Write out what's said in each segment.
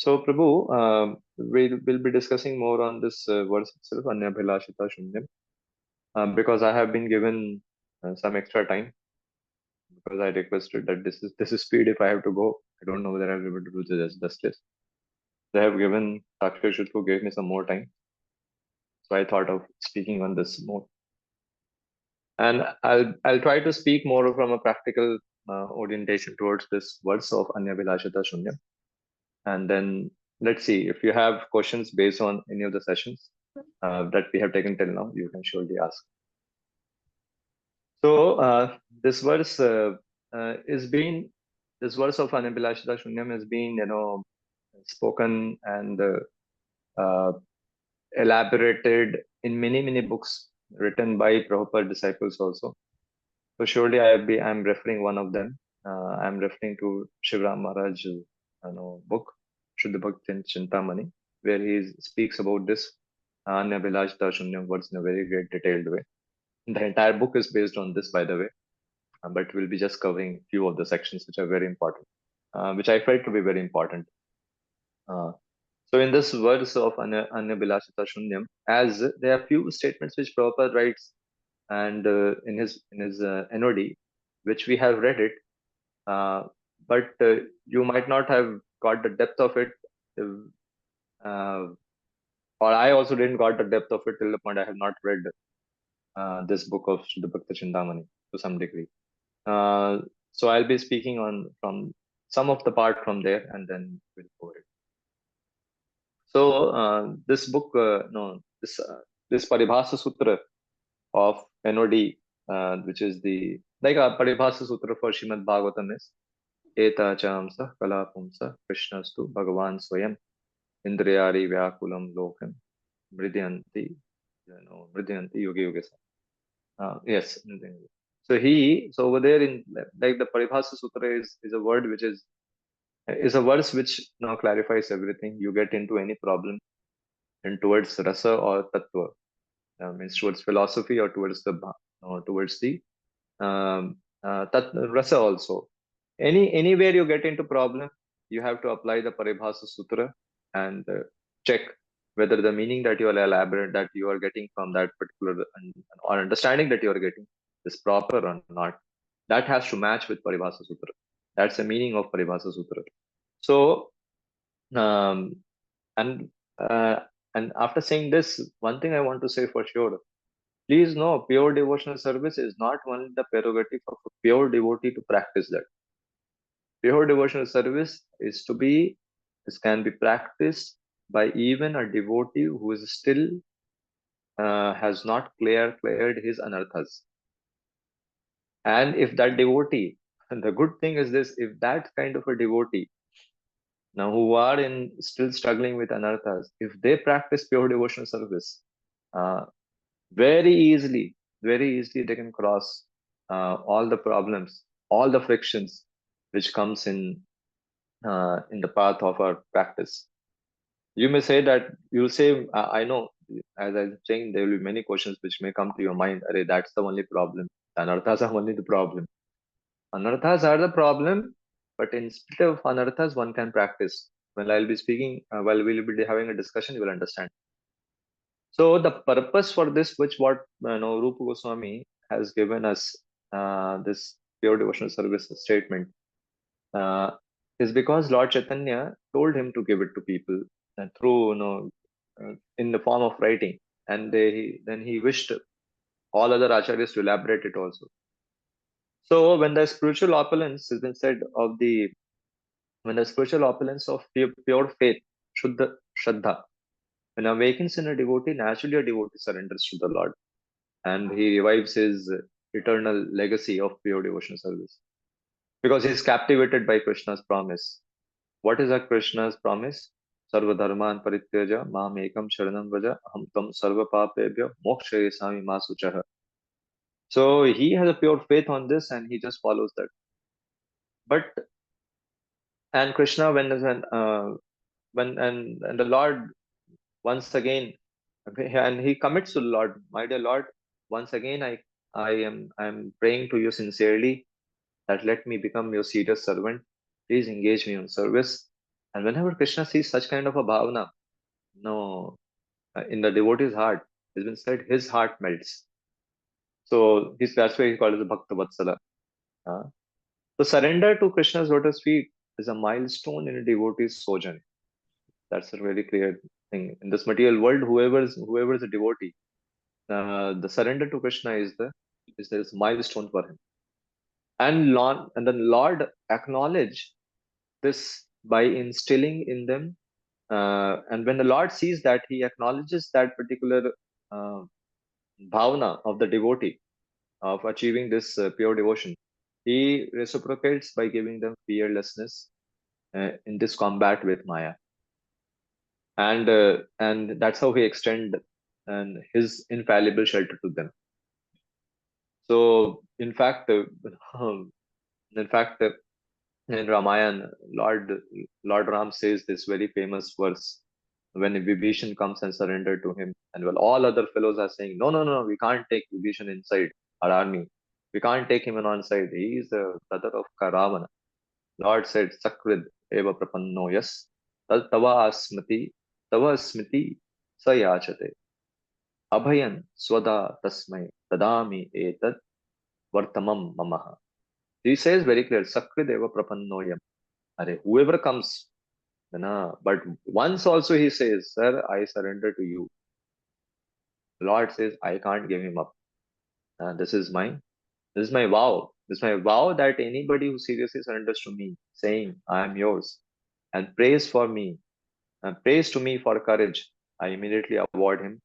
So, Prabhu, we'll be discussing more on this verse itself, Anyabhilashita Shunyam, because I have been given some extra time because I requested that this is speed. If I have to go, I don't know whether I'll be able to do justice. They have given Sakshi Shutku gave me some more time, so I thought of speaking on this more, and I'll try to speak more from a practical orientation towards this verse of Anyabhilashita Shunyam, and then let's see if you have questions based on any of the sessions that we have taken till now. You can surely ask. So this verse is being this verse of Anabhilashita Shunyam has been spoken and uh, elaborated in many books written by Prabhupada disciples also. So surely I'm referring one of them. I'm referring to Shivram Maharaj book Shuddha Bhakti and Chintamani, where he speaks about this Anabhilashita Shunyam words in a very great detailed way. The entire book is based on this, by the way, but we'll be just covering few of the sections which are very important, which I felt to be very important. So in this verse of Anabhilashita Shunyam, as there are few statements which Prabhupada writes and in his NOD, which we have read it, but you might not have got the depth of it, uh, or I also didn't got the depth of it till the point I have not read this book of Shuddha Bhakti Chintamani to some degree. So I'll be speaking on from some of the part from there, and then we'll go ahead. So this book, no, this Paribhasa Sutra of NOD, which is the like a Paribhasa Sutra for Srimad Bhagavatam is Eta Chamsa Kala Pumsa Krishnastu Bhagavan Swayam Indriyari Vyakulam Lokam Mridyanti, Mridyanti Yogi Yogesa. Yes. So over there in like the Paribhasa Sutra is a word which is a verse which now clarifies everything. You get into any problem and towards rasa or tattva, means towards philosophy or towards the rasa also. Anywhere you get into problem, you have to apply the Paribhasa Sutra and check whether the meaning that you are elaborate that you are getting from that particular or understanding that you are getting is proper or not. That has to match with Paribhasa Sutra. That's the meaning of Paribhasa Sutra. So, um, and uh, and after saying this, one thing I want to say for sure: please know, pure devotional service is not only the prerogative of a pure devotee to practice that. Pure devotional service is to be, this can be practiced by even a devotee who is still has not cleared his anarthas. And if that devotee, and the good thing is this, if that kind of a devotee now who are in still struggling with anarthas, if they practice pure devotional service, uh, very easily, they can cross all the problems, all the frictions which comes in the path of our practice. You may say that you'll say, I know, as I'm saying, there will be many questions which may come to your mind. Arey, that's the only problem. Anarthas are only the problem. Anarthas are the problem, but instead of anarthas, one can practice. When I'll be speaking, while we'll be having a discussion, you will understand. So the purpose for this, which what Rupa Goswami has given us, this pure devotional service statement, uh, is because Lord Chaitanya told him to give it to people through in the form of writing, and then he wished all other acharyas to elaborate it also. So when the spiritual opulence has been said of when the spiritual opulence of pure faith, Shuddha Shraddha, when awakens in a devotee, naturally a devotee surrenders to the Lord, and he revives his eternal legacy of pure devotional service because he is captivated by Krishna's promise. What is a Krishna's promise? Sarva dharman parityaja mam ekam sharanam vaja aham tam sarva papebhya mokshayesami ma suchaha. So he has a pure faith on this and he just follows that. But and Krishna when the Lord once again, okay, and he commits to the Lord, my dear Lord, once again I'm praying to you sincerely that let me become your serious servant. Please engage me on service. And whenever Krishna sees such kind of a bhavana, no, in the devotee's heart, has been said, his heart melts. So that's why he called it the Bhakta Vatsala. Uh, so surrender to Krishna's lotus feet is a milestone in a devotee's sojourn. That's a very clear thing. In this material world, whoever is a devotee, the surrender to Krishna is this milestone for him. And the Lord acknowledge this by instilling in them. And when the Lord sees that, he acknowledges that particular uh, bhavana of the devotee of achieving this pure devotion. He reciprocates by giving them fearlessness in this combat with Maya, and that's how he extend and his infallible shelter to them. So, in fact, in Ramayana, Lord Ram says this very famous verse when Vibhishan comes and surrender to him, and well, all other fellows are saying, no, no, no, we can't take Vibhishan inside our army. We can't take him on side. He is the brother of Ravana. Lord said, Sakrid eva prapanno yas tava smiti sayachate abhayan swada tasmai tadami etad vartamam mamaha. He says very clear, Sakrid eva prapannoyam. Are, whoever comes, but once also he says, Sir, I surrender to you. Lord says, I can't give him up. This is my vow. This is my vow that anybody who seriously surrenders to me, saying, I am yours, and prays for me, and prays to me for courage, I immediately award him,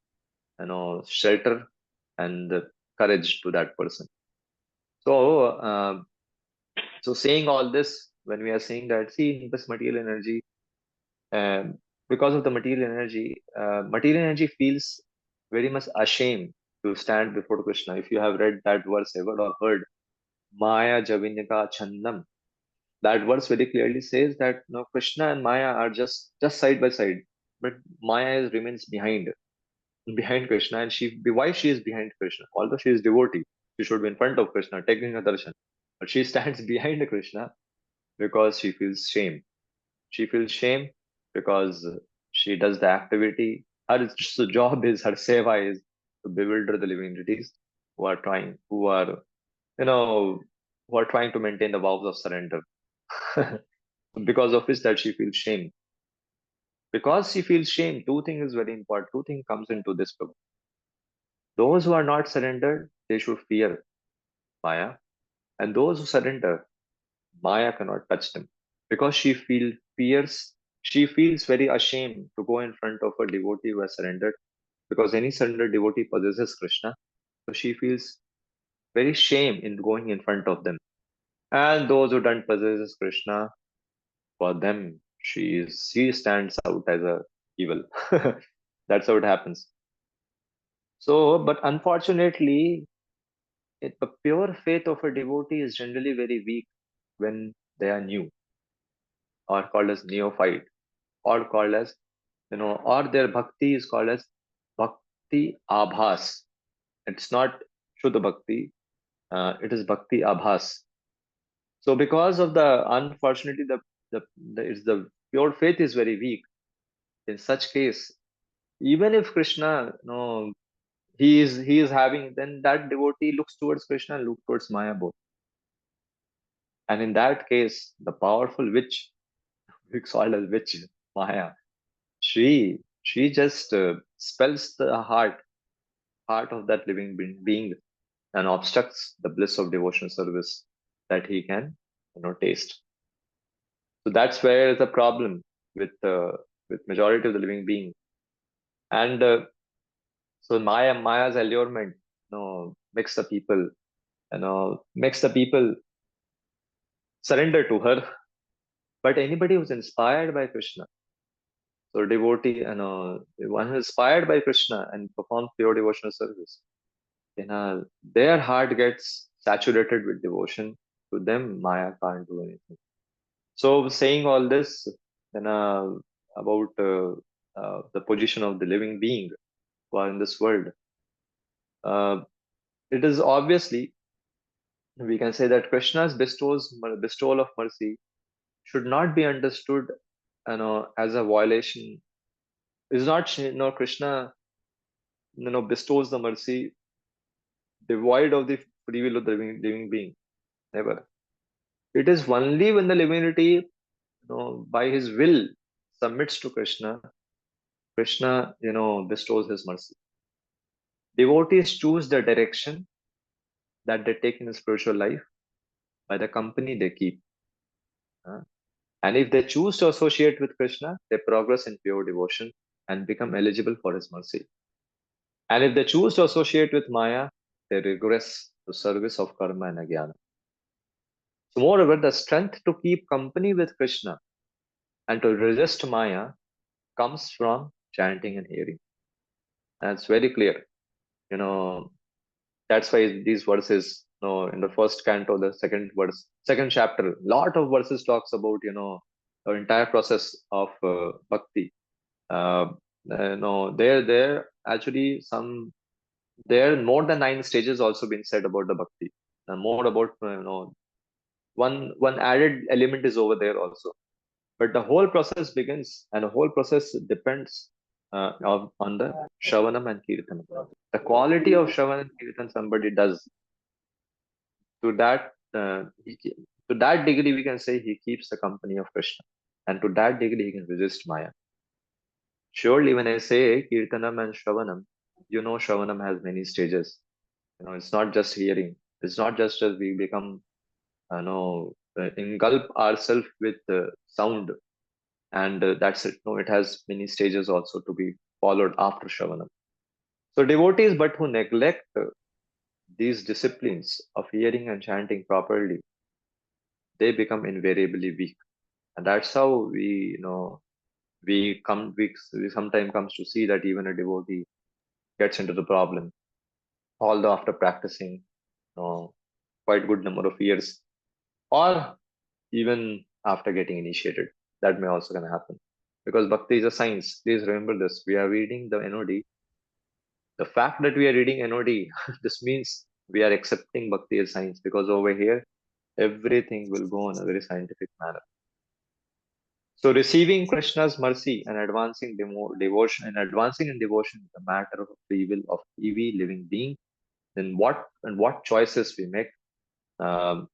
shelter and courage to that person. So, saying all this, when we are saying that, see, this material energy, um, because of the material energy feels very much ashamed to stand before Krishna. If you have read that verse ever or heard, Maya Javinyaka Chandam, that verse very clearly says that no, Krishna and Maya are just side by side, but Maya remains behind Krishna, and why she is behind Krishna? Although she is devotee, she should be in front of Krishna, taking a darshan, but she stands behind Krishna because she feels shame. She feels shame because she does the activity. Her job is, her seva is to bewilder the living entities who are trying, you know, who are trying to maintain the vows of surrender. Because of which that she feels shame. Because she feels shame, two things is very important. Two things comes into this book. Those who are not surrendered, they should fear Maya. And those who surrender, Maya cannot touch them. Because she feels very ashamed to go in front of a devotee who has surrendered. Because any surrendered devotee possesses Krishna. So she feels very shame in going in front of them. And those who don't possess Krishna, for them, she stands out as a evil. That's how it happens. So, but unfortunately, the pure faith of a devotee is generally very weak when they are new, or called as neophyte, or called as, or their bhakti is called as bhakti abhas. It's not Shuddha bhakti, it is bhakti abhas. So, because of unfortunately, the pure faith is very weak. In such case, even if Krishna, he is having, then that devotee looks towards Krishna and looks towards Maya both. And in that case, the powerful witch, we call as witch, Maya, she just spells the heart of that living being, and obstructs the bliss of devotional service that he can, taste. So that's where the problem with majority of the living being. And so Maya's allurement, makes the people, surrender to her. But anybody who's inspired by Krishna, so devotee, one who is inspired by Krishna and performs pure devotional service, their heart gets saturated with devotion. To them, Maya can't do anything. So, saying all this, about the position of the living being who are in this world, uh, it is obviously, we can say that Krishna's bestowal of mercy should not be understood as a violation. Is not, Krishna, bestows the mercy devoid of the free will of the living being. Never. It is only when the divinity, by his will submits to Krishna, Krishna, bestows his mercy. Devotees choose the direction that they take in spiritual life by the company they keep. uh, and if they choose to associate with Krishna, they progress in pure devotion and become eligible for his mercy. And if they choose to associate with Maya, they regress to service of karma and ajnana. So, moreover, the strength to keep company with Krishna and to resist Maya comes from chanting and hearing. And it's very clear. You know, that's why these verses, in the first canto, the second verse, second chapter, lot of verses talks about, the entire process of bhakti. Uh, no, there actually there more than 9 stages also been said about the bhakti. More about, one added element is over there also. But the whole process begins, and the whole process depends on the Shravanam and Kirtanam. The quality of Shravan and Kirtan somebody does, to that to that degree we can say he keeps the company of Krishna, and to that degree he can resist Maya. Surely, when I say Kirtanam and Shravanam, Shravanam has many stages. It's not just hearing. It's not just as we become, engulf ourselves with sound, and that's it. No, it has many stages also to be followed after Shravanam. So devotees, but who neglect these disciplines of hearing and chanting properly, they become invariably weak, and that's how we sometimes comes to see that even a devotee gets into the problem, although after practicing, quite good number of years, or even after getting initiated. That may also gonna happen, because bhakti is a science. Please remember this. We are reading the NOD. The fact that we are reading NOD, this means we are accepting bhakti as science, because over here everything will go in a very scientific manner. So receiving Krishna's mercy and advancing devotion is a matter of free will of every living being. Then what choices we make, um,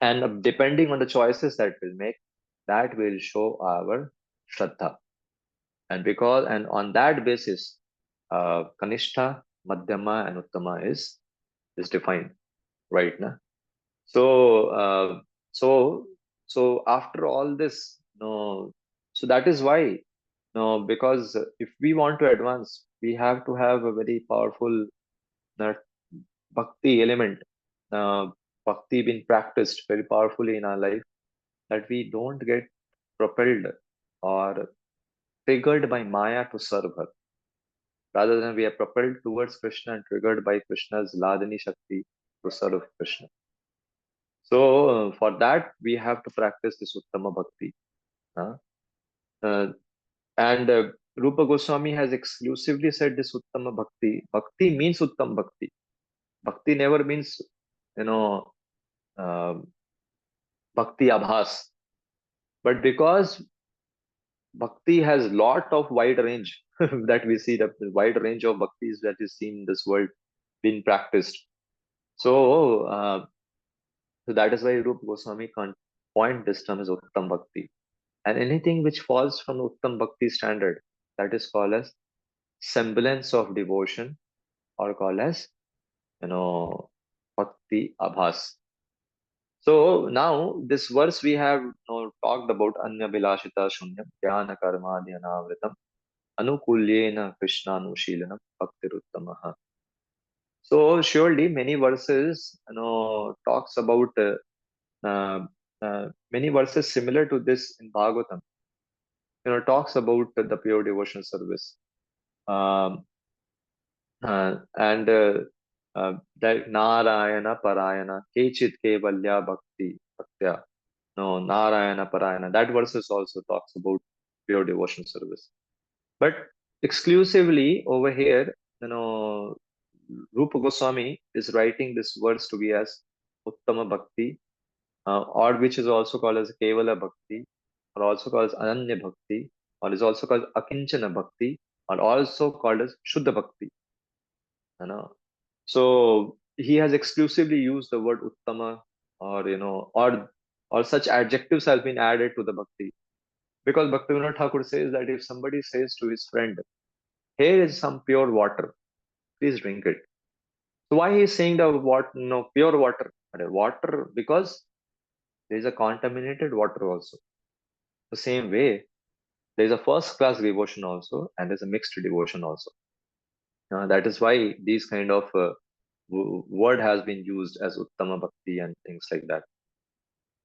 and depending on the choices that we'll make, that will show our shraddha. And on that basis, Kanishta, Madhyama, and Uttama is defined, right now. So so so after all this, so that is why, because if we want to advance, we have to have a very powerful uh, bhakti element, uh, bhakti being practiced very powerfully in our life, that we don't get propelled or triggered by Maya to serve her. Rather than we are propelled towards Krishna and triggered by Krishna's Ladini Shakti to serve Krishna. So for that we have to practice this Uttama Bhakti. Uh, uh, and Rupa Goswami has exclusively said this Uttama Bhakti. Bhakti means Uttam Bhakti. Bhakti never means, you know, uh, Bhakti Abhas. But because Bhakti has lot of wide range that we see, the wide range of bhaktis that is seen in this world being practiced. So, so that is why Rupa Goswami can't point this term as Uttam Bhakti. And anything which falls from Uttam Bhakti standard, that is called as semblance of devotion, or called as, Bhakti Abhas. So now this verse we have, talked about Anya Bilashita Shunyam Dhyana Karma Dhyanavritam Anukulyena Krishnanushilanam Bhaktiruttamaha. So surely many verses, talks about many verses similar to this in Bhagavatam, talks about the pure devotional service. Um, and that Narayana Parayana Kechit Kevalya Bhakti Bhaktya. No, Narayana Parayana. That verses also talks about pure devotional service. But exclusively over here, Rupa Goswami is writing this verse to be as Uttama Bhakti, or which is also called as Kevala Bhakti, or also called as Ananya Bhakti, or is also called Akinchana Bhakti, or also called as Shuddha Bhakti. You know, so he has exclusively used the word Uttama, or or such adjectives have been added to the Bhakti, because Bhaktivinoda Thakur says that if somebody says to his friend, "Here is some pure water, please drink it." So why he is saying the what no pure water? Water, because there is a contaminated water also. The same way, there is a first class devotion also, and there's a mixed devotion also. That is why these kind of word has been used as Uttama Bhakti and things like that.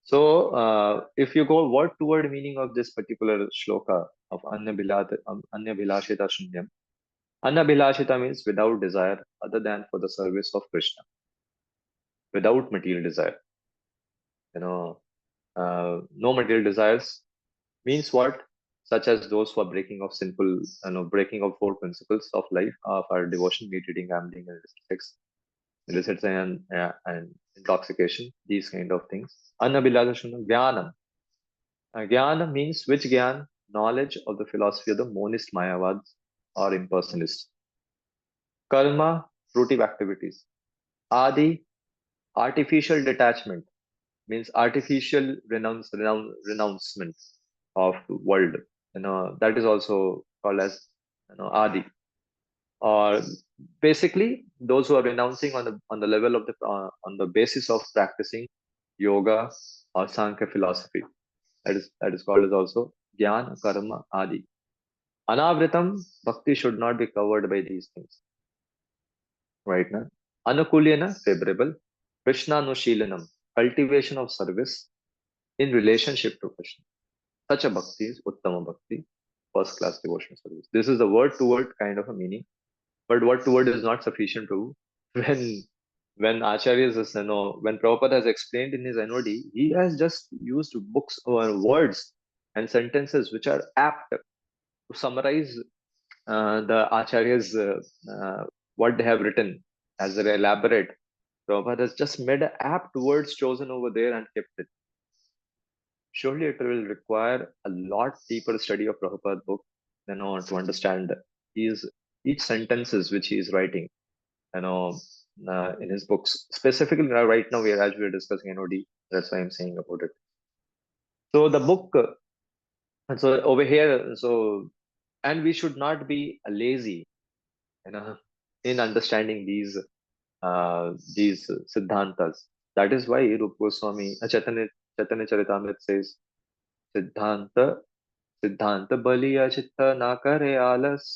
So, if you go word to word meaning of this particular shloka of Anya Bhilashita Shunyam, Anya Bhilashita means without desire other than for the service of Krishna, without material desire. You know, no material desires means what? Such as those who are breaking of sinful, breaking of four principles of life, of our devotion, meat eating, gambling, and illicit and intoxication, these kind of things. Anabhilasashana, jnanam. Jnana means which jnana? Knowledge of the philosophy of the monist Mayavads or impersonalists. Karma, fruitive activities. Adi, artificial detachment means artificial renouncement of world. That is also called as Adi. Or basically those who are renouncing on the level of the on the basis of practicing yoga or Sankhya philosophy. That is called as also Jnana, Karma, Adi. Anavritam, bhakti should not be covered by these things. Right now. Anukulyana, favorable. Krishna Nushilanam, cultivation of service in relationship to Krishna. Such a bhakti is Uttama Bhakti, first class devotional service. This is the word to word kind of a meaning, but word to word is not sufficient to when when Acharyas when Prabhupada has explained in his NOD, he has just used books or words and sentences which are apt to summarize the Acharyas what they have written as they elaborate. Prabhupada has just made apt words chosen over there and kept it. Surely it will require a lot deeper study of Prabhupada book, to understand his each sentences which he is writing, you know, in his books. Specifically, right now as we are discussing NOD, that's why I'm saying about it. So the book, so over here, so and we should not be lazy, in understanding these siddhantas. That is why Rupa Goswami, Chaitanya Charitamrita says, Siddhanta सिद्धांत बलिया चित्त ना करे आलस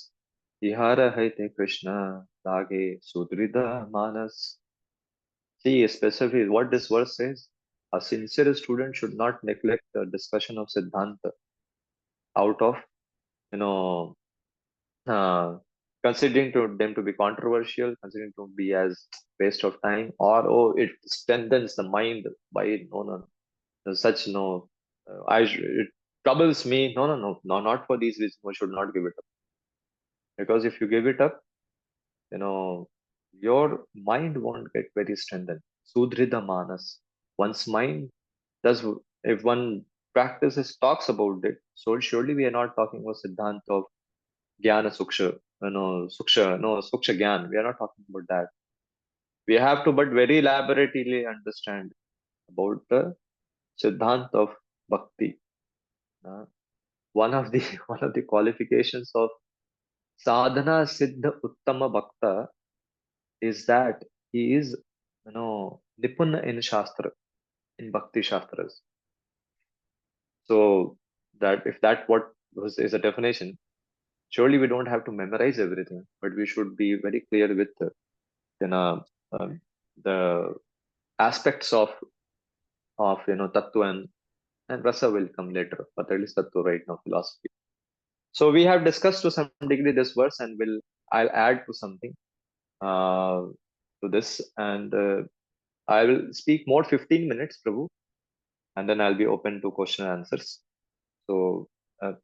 विहार है ते कृष्ण लागे सुदृढ़ मानस. See, specifically what this verse says, a sincere student should not neglect the discussion of Siddhanta out of, you know, uh, considering to them to be controversial, considering to be as waste of time, or oh, it strengthens the mind by no, such no, it troubles me. No, not for these reasons. One should not give it up, because if you give it up, you know, your mind won't get very strengthened. Sudhrida manas. One's mind does, if one practices, talks about it, so surely we are not talking about Siddhanta of Jnana Suksha, Suksha Gyan. We are not talking about that. We have to but very elaborately understand about the Siddhanta of Bhakti. Uh, one of the one of the qualifications of sadhana siddha uttama bhakta is that he is, nipun in Shastra, in Bhakti Shastras. So that if that what is a definition, surely we don't have to memorize everything, but we should be very clear with you know the aspects of tattva and rasa will come later, but at least tattva right now philosophy. So we have discussed to some degree this verse, and I'll add to something uh, to this, and I will speak more 15 minutes, Prabhu, and then I'll be open to question and answers. So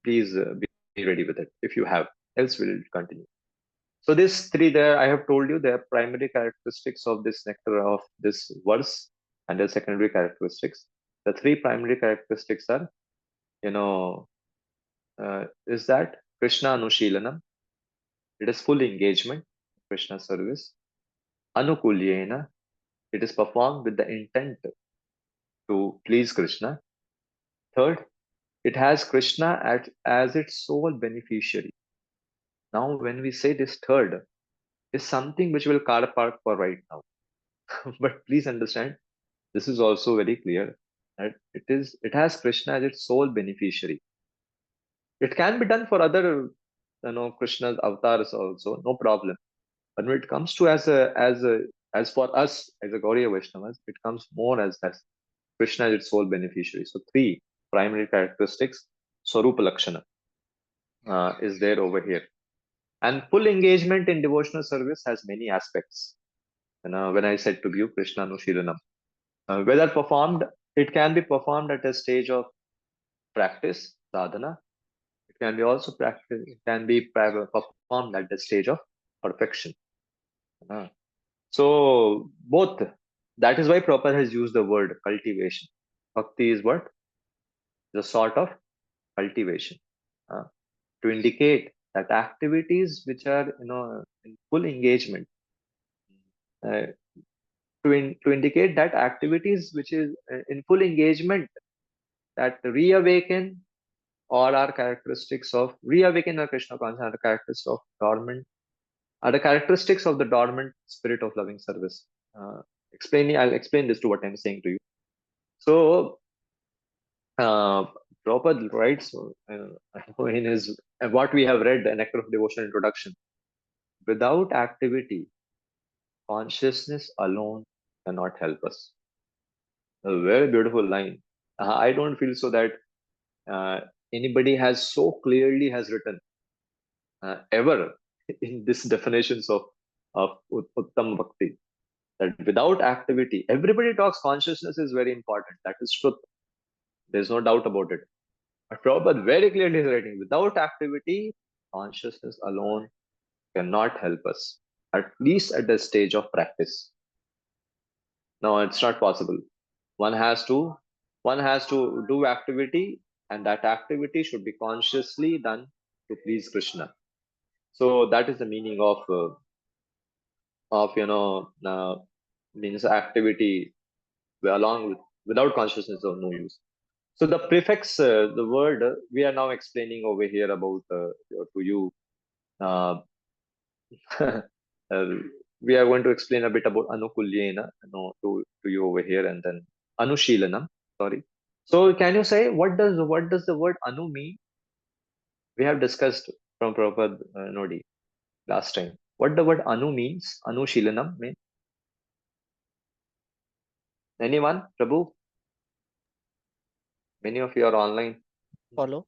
please be ready with it if you have. Else we'll continue. So these three there, I have told you, they are primary characteristics of this nectar of this verse, and the secondary characteristics. The three primary characteristics are you know, is that Krishna Anushilanam. It is full engagement, Krishna service. Anukulyena, it is performed with the intent to please Krishna. Third, it has Krishna as its sole beneficiary. Now, when we say this third, is something which we'll car park for right now. But please understand, this is also very clear that it has Krishna as its sole beneficiary. It can be done for other, Krishna's avatars also, no problem. But when it comes to as for us as a Gauriya Vaishnavas, it comes more as Krishna is its sole beneficiary. So three primary characteristics, Swarupa Lakshana, is there over here. And full engagement in devotional service has many aspects. When I said to you, Krishna Nushiranam, whether performed, it can be performed at a stage of practice, sadhana. It can be also practice. It can be performed at the stage of perfection. Uh, so both. That is why Prabhupada has used the word cultivation. Bhakti is what? The sort of cultivation. Uh, to indicate that activities which are in full engagement, uh, to indicate that activities which is in full engagement, that reawaken or are characteristics of reawaken or Krishna consciousness, are the characteristics of dormant, are the characteristics of the dormant spirit of loving service. I'll explain this to what I'm saying to you. So uh, Prabhupada writes in his what we have read, the Nectar of Devotion introduction. Without activity, consciousness alone cannot help us. A very beautiful line. I don't feel so that uh, anybody has so clearly has written ever in this definitions of Uttam Bhakti, that without activity, everybody talks consciousness is very important. That is truth. There's no doubt about it. But Prabhupada very clearly is writing, without activity, consciousness alone cannot help us, at least at the stage of practice. No, it's not possible. One has to one has to do activity, and that activity should be consciously done to please Krishna. So that is the meaning of means activity along with without consciousness of no use. So the prefix, the word we are now explaining over here about to you. Uh, uh, we are going to explain a bit about anukulyena, to you over here, and then anushilanam. Sorry. So can you say what does the word anu mean? We have discussed from Prabhupada Nodi last time. What the word anu means? Anushilanam mean? Anyone? Prabhu? Many of you are online. Follow.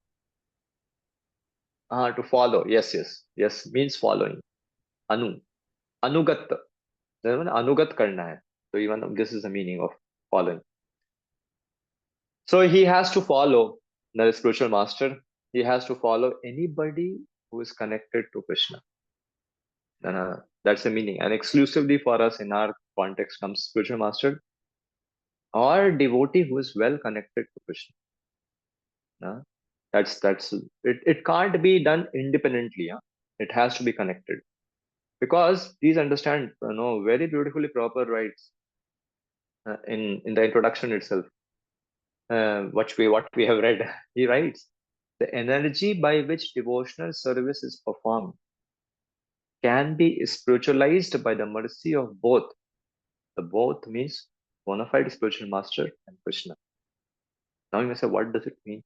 To follow. Yes, yes, yes. Means following. Anu. Anugat. Anugat karna hai. So even this is the meaning of following. So he has to follow the spiritual master. He has to follow anybody who is connected to Krishna. That's the meaning. And exclusively for us in our context comes spiritual master or devotee who is well connected to Krishna. Uh, that's it. It can't be done independently. It has to be connected. Because please understand, very beautifully proper writes in the introduction itself. What we have read, he writes, the energy by which devotional service is performed can be spiritualized by the mercy of both. The both means bona fide spiritual master and Krishna. Now you may say, what does it mean?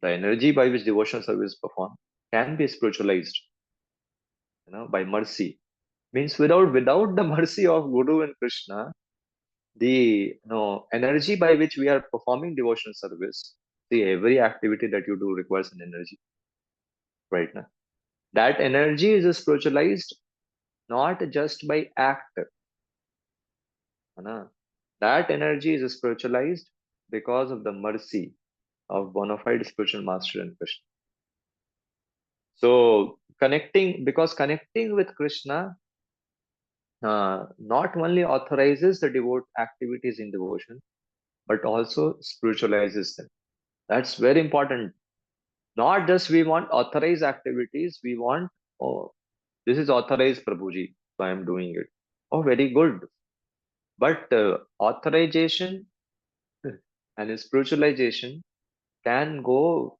The energy by which devotional service is performed can be spiritualized, by mercy. Means without the mercy of Guru and Krishna, the energy by which we are performing devotional service. See, every activity that you do requires an energy, right now. That energy is spiritualized not just by act. That energy is spiritualized because of the mercy of bona fide spiritual master and Krishna. So connecting with Krishna not only authorizes the devote activities in devotion, but also spiritualizes them. That's very important. Not just we want authorized activities, we want, oh, this is authorized, Prabhuji, so I am doing it. Oh, very good. But authorization and spiritualization can go,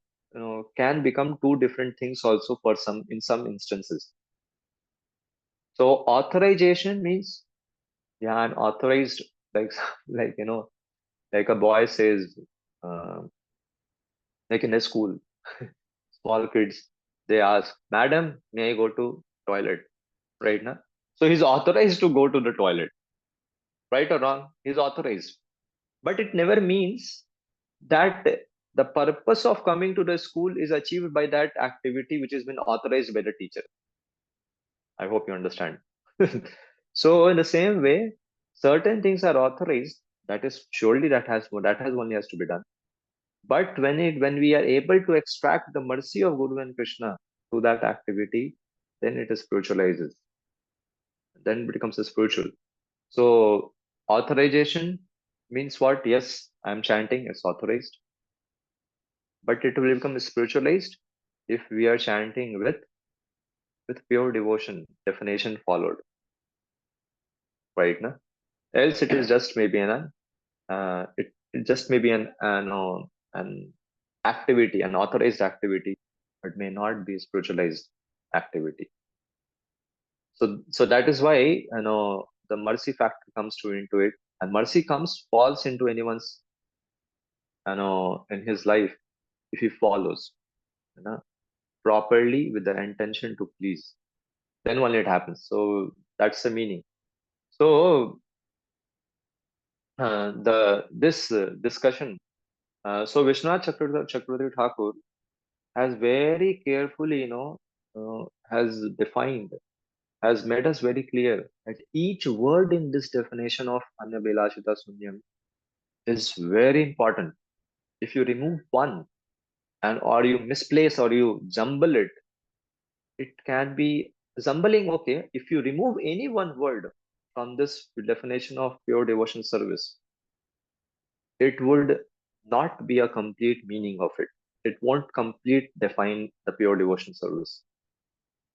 can become two different things also for some, in some instances. So authorization means, yeah, I'm authorized, like, like, like a boy says, uh, like in a school, small kids, they ask, Madam, may I go to toilet? Right now? So he's authorized to go to the toilet, right or wrong? He's authorized. But it never means that the purpose of coming to the school is achieved by that activity which has been authorized by the teacher. I hope you understand. So in the same way, certain things are authorized. That is surely that has only has to be done. But when we are able to extract the mercy of Guru and Krishna through that activity, then it is spiritualizes. Then it becomes a spiritual. So authorization means what? Yes, I'm chanting, it's authorized, but it will become spiritualized if we are chanting with pure devotion, definition followed, right? Na? Else it is just maybe it just may be an activity, an authorized activity, but may not be spiritualized activity. So that is why the mercy factor comes to into it, and mercy comes falls into anyone's in his life if he follows you know, properly with the intention to please, then only it happens. So that's the meaning. So the this discussion, so Vishwanath Chakravarti Thakur has very carefully, has defined, has made us very clear that each word in this definition of Anabhelashita Sunyam is very important. If you remove one, and or you misplace or you jumble it, it can be jumbling. Okay, if you remove any one word from this definition of pure devotion service, it would not be a complete meaning of it. It won't complete define the pure devotion service.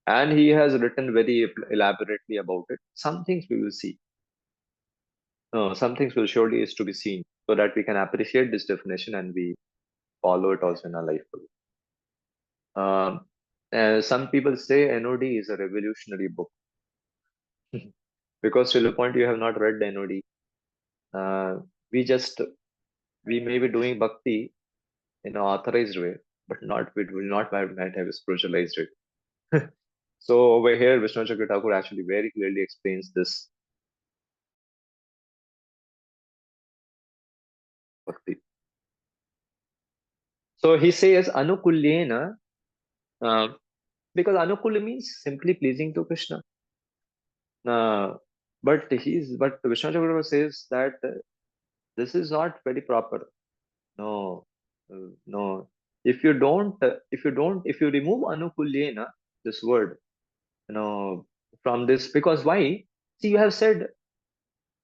And he has written very elaborately about it. Some things we will see. Some things will surely is to be seen so that we can appreciate this definition and we follow it also in our life. Some people say NOD is a revolutionary book because till the point you have not read the NOD. We just we may be doing bhakti in an authorized way, but not we will not might have spiritualized it. So over here, Vishnu Chakra Thakur actually very clearly explains this bhakti. So he says anukulyena, uh, because anukulya means simply pleasing to Krishna. Uh, but Vishnu Chakra says that this is not very proper. No, no. If you remove anukulyena, this word, you know, from this, because why? See, you have said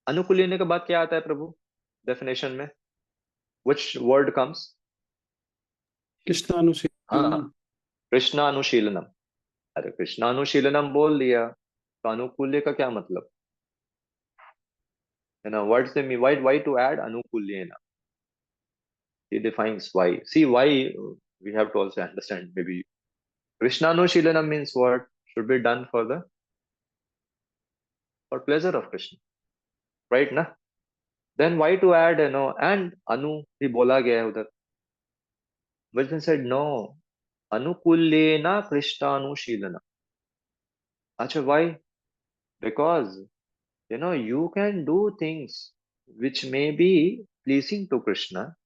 अनुकूल्यने के बाद क्या आता है प्रभु definition में? Which word comes? हाँ, कृष्णानुशीलनम। कृष्णानुशीलनम. अरे कृष्णानुशीलनम बोल दिया तो अनुकूल्य का क्या मतलब? What's the mean? Why to add anukulyena? He defines why. See why, we have to also understand. Maybe Krishnanushilanam means what? Should be done for pleasure of Krishna, right? Na? Then why to add, and anu भी बोला गया है उधर. Vishnu said no. Anukulyena Krishnanushilanam. Acha, why? Because you can do things which may be pleasing to Krishna,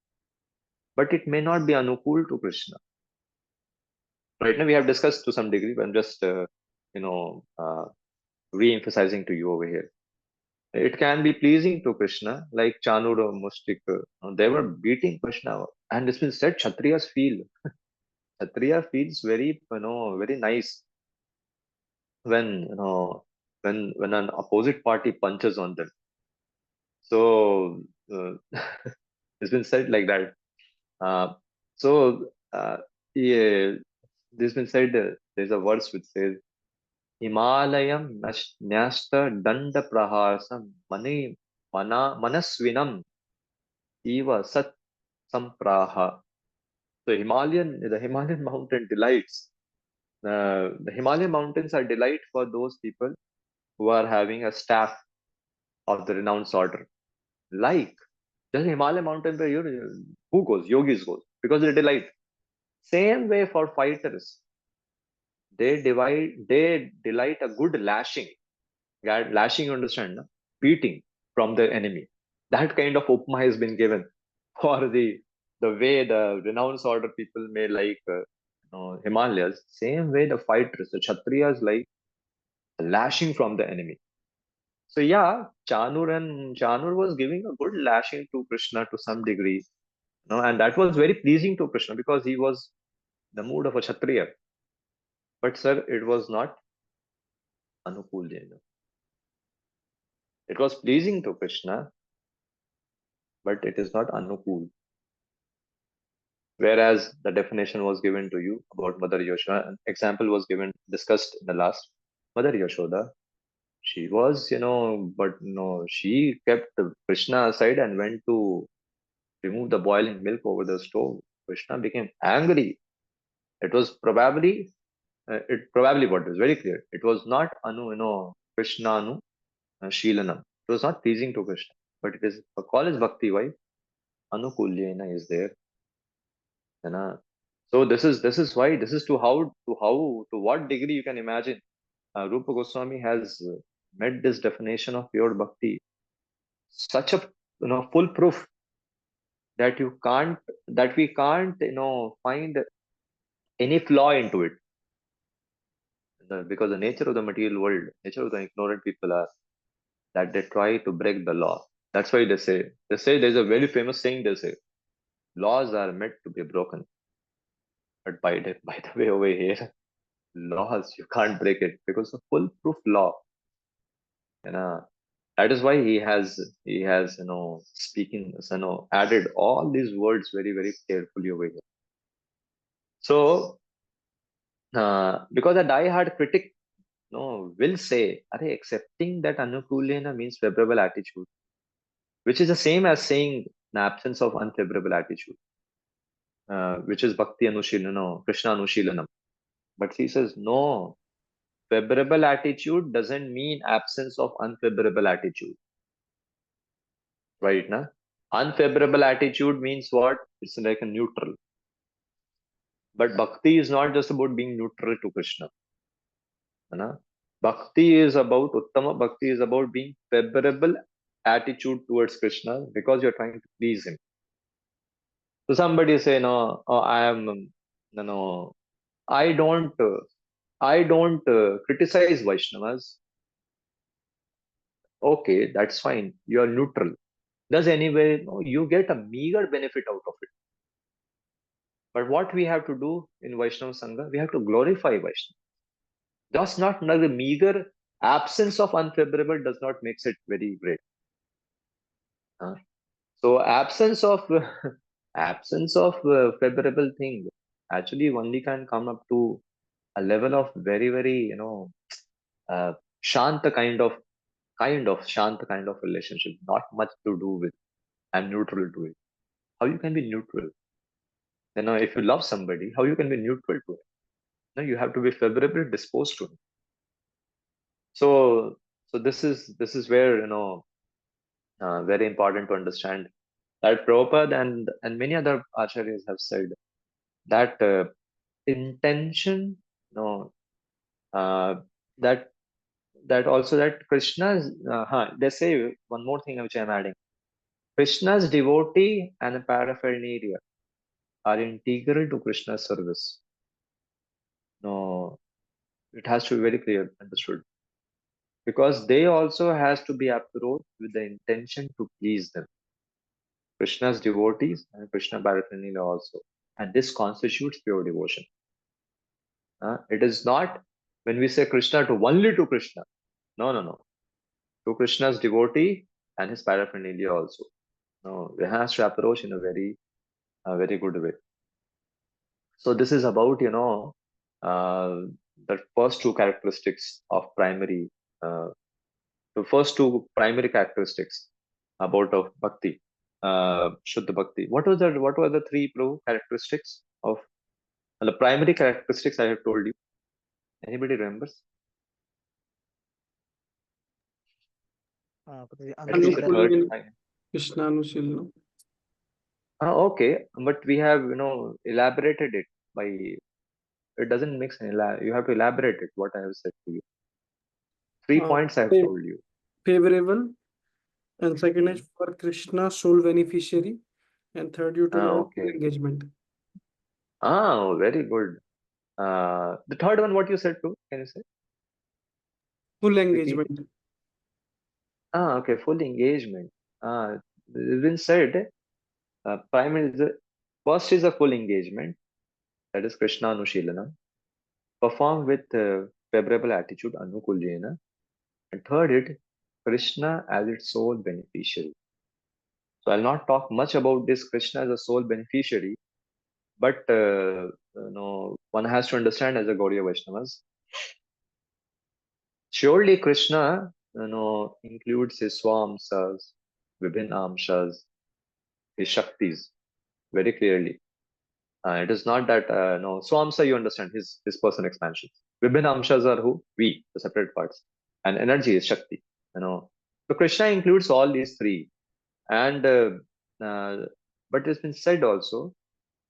but it may not be anukul to Krishna. Right now we have discussed to some degree, but I'm just you know uh, re-emphasizing to you over here. It can be pleasing to Krishna, like Chanur or Mustik. They were beating Krishna, and it's been said Kshatriyas feel. Kshatriya feels very very nice when when an opposite party punches on them. So uh, it's been said like that. Uh, So, yeah, this been said, there's a verse which says, Himalayam Nyasta Danda Prahasam Manasvinam Eva Sat Sampraha. So the Himalayan mountain delights. The Himalayan mountains are delight for those people who are having a staff of the renounced order. Like, just Himalayan mountain, where who goes? Yogis goes because they delight. Same way for fighters, they delight a good lashing. Lashing, you understand? No? Beating from the enemy. That kind of upma has been given for the way the renounced order people may like Himalayas. Same way the fighters, the Kshatriyas like lashing from the enemy. So yeah, Chanur was giving a good lashing to Krishna to some degree, and that was very pleasing to Krishna because he was the mood of a Kshatriya. But sir, it was not Anukul. It was pleasing to Krishna, but it is not Anukul. Whereas the definition was given to you about Mother Yashoda, an example was given, discussed in the last. Mother Yashoda, she was, but no, she kept Krishna aside and went to remove the boiling milk over the stove. Krishna became angry. It was probably what is very clear. It was not Krishna Anu Shilanam. It was not pleasing to Krishna, but it is a college Bhakti wife. Anukulyena is there. So this is why this is to what degree you can imagine Rupa Goswami has met this definition of pure bhakti, such a full proof that you can't that we can't find any flaw into it. Because the nature of the material world, nature of the ignorant people are that they try to break the law. That's why they say there's a very famous saying. They say laws are meant to be broken, but by the way over here, laws you can't break it because the full proof law. That is why he has speaking, added all these words very very carefully over here. So because a die-hard critic will say, are accepting that anukulena means favorable attitude, which is the same as saying the absence of unfavorable attitude, which is bhakti anushilanam, Krishna anushilanam. But he says no, favorable attitude doesn't mean absence of unfavorable attitude. Right now, unfavorable attitude means what? It's like a neutral. But bhakti is not just about being neutral to Krishna. Na? Bhakti is about Uttama Bhakti is about being favorable attitude towards Krishna because you're trying to please him. So somebody say, no, I am, no, I don't criticize Vaishnavas. Okay, that's fine. You're neutral. Does anyway, no, you get a meager benefit out of it. But what we have to do in Vaishnava Sangha, we have to glorify Vaishnava. Just not the meager absence of unfavorable does not makes it very great. So absence of favorable thing actually only can come up to a level of very very shanta kind of relationship. Not much to do with I'm neutral to it. How you can be neutral? If you love somebody, how you can be neutral to it? No, you have to be favorably disposed to it. So this is where very important to understand that Prabhupada and many other acharyas have said that intention, no, uh, that that also that Krishna's, they say one more thing which I'm adding. Krishna's devotee and paraphernalia are integral to Krishna's service. No, it has to be very clear, understood. Because they also has to be approached with the intention to please them. Krishna's devotees and Krishna paraphernalia also. And this constitutes pure devotion. It is not when we say Krishna to only to Krishna. No, no, no. To Krishna's devotee and his paraphernalia also. No, we have to approach in a very good way. So this is about, uh, the first two characteristics of primary, uh, the first two primary characteristics about of bhakti, Shuddha Bhakti. What were the three pro characteristics of the primary characteristics I have told you? Anybody remembers? At least the Anukul Prateek, third. means Krishnanushilna. Okay, but we have, elaborated it by, it doesn't mix you have to elaborate it, what I have said to you. 3 points I have Fa- told you. Favorable, and second Hmm. is for Krishna, sole beneficiary, and third utilize Okay. engagement. Very good. The third one, what you said too? Can you say? Full Repeat it. engagement. Okay. Full engagement. It's been said. Primary is first is a full engagement. That is Krishna Anushilana. Perform with favorable attitude, Anukuljena. And third, it Krishna as its sole beneficiary. So I'll not talk much about this Krishna as a sole beneficiary, but one has to understand as a Gaudiya Vaishnavas. Surely Krishna, includes his swamsas, Vibhin Amshas, his Shaktis very clearly. It is not that no Swamsa, you understand his person expansions. Vibhin Amshas are who? We, the separate parts. And energy is Shakti. So Krishna includes all these three. And but it's been said also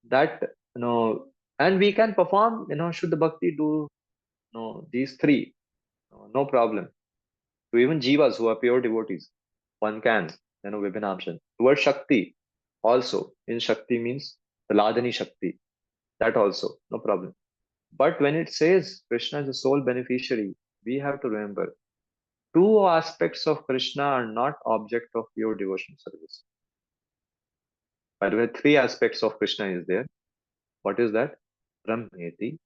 that and we can perform, should the bhakti do these three, no problem. To even jivas who are pure devotees, one can, Vibhin Amshan. Towards Shakti also. In Shakti means the Ladani Shakti. That also, no problem. But when it says Krishna is the sole beneficiary, we have to remember two aspects of Krishna are not object of pure devotion service. By the way, three aspects of Krishna is there. What is that? Brahmeti,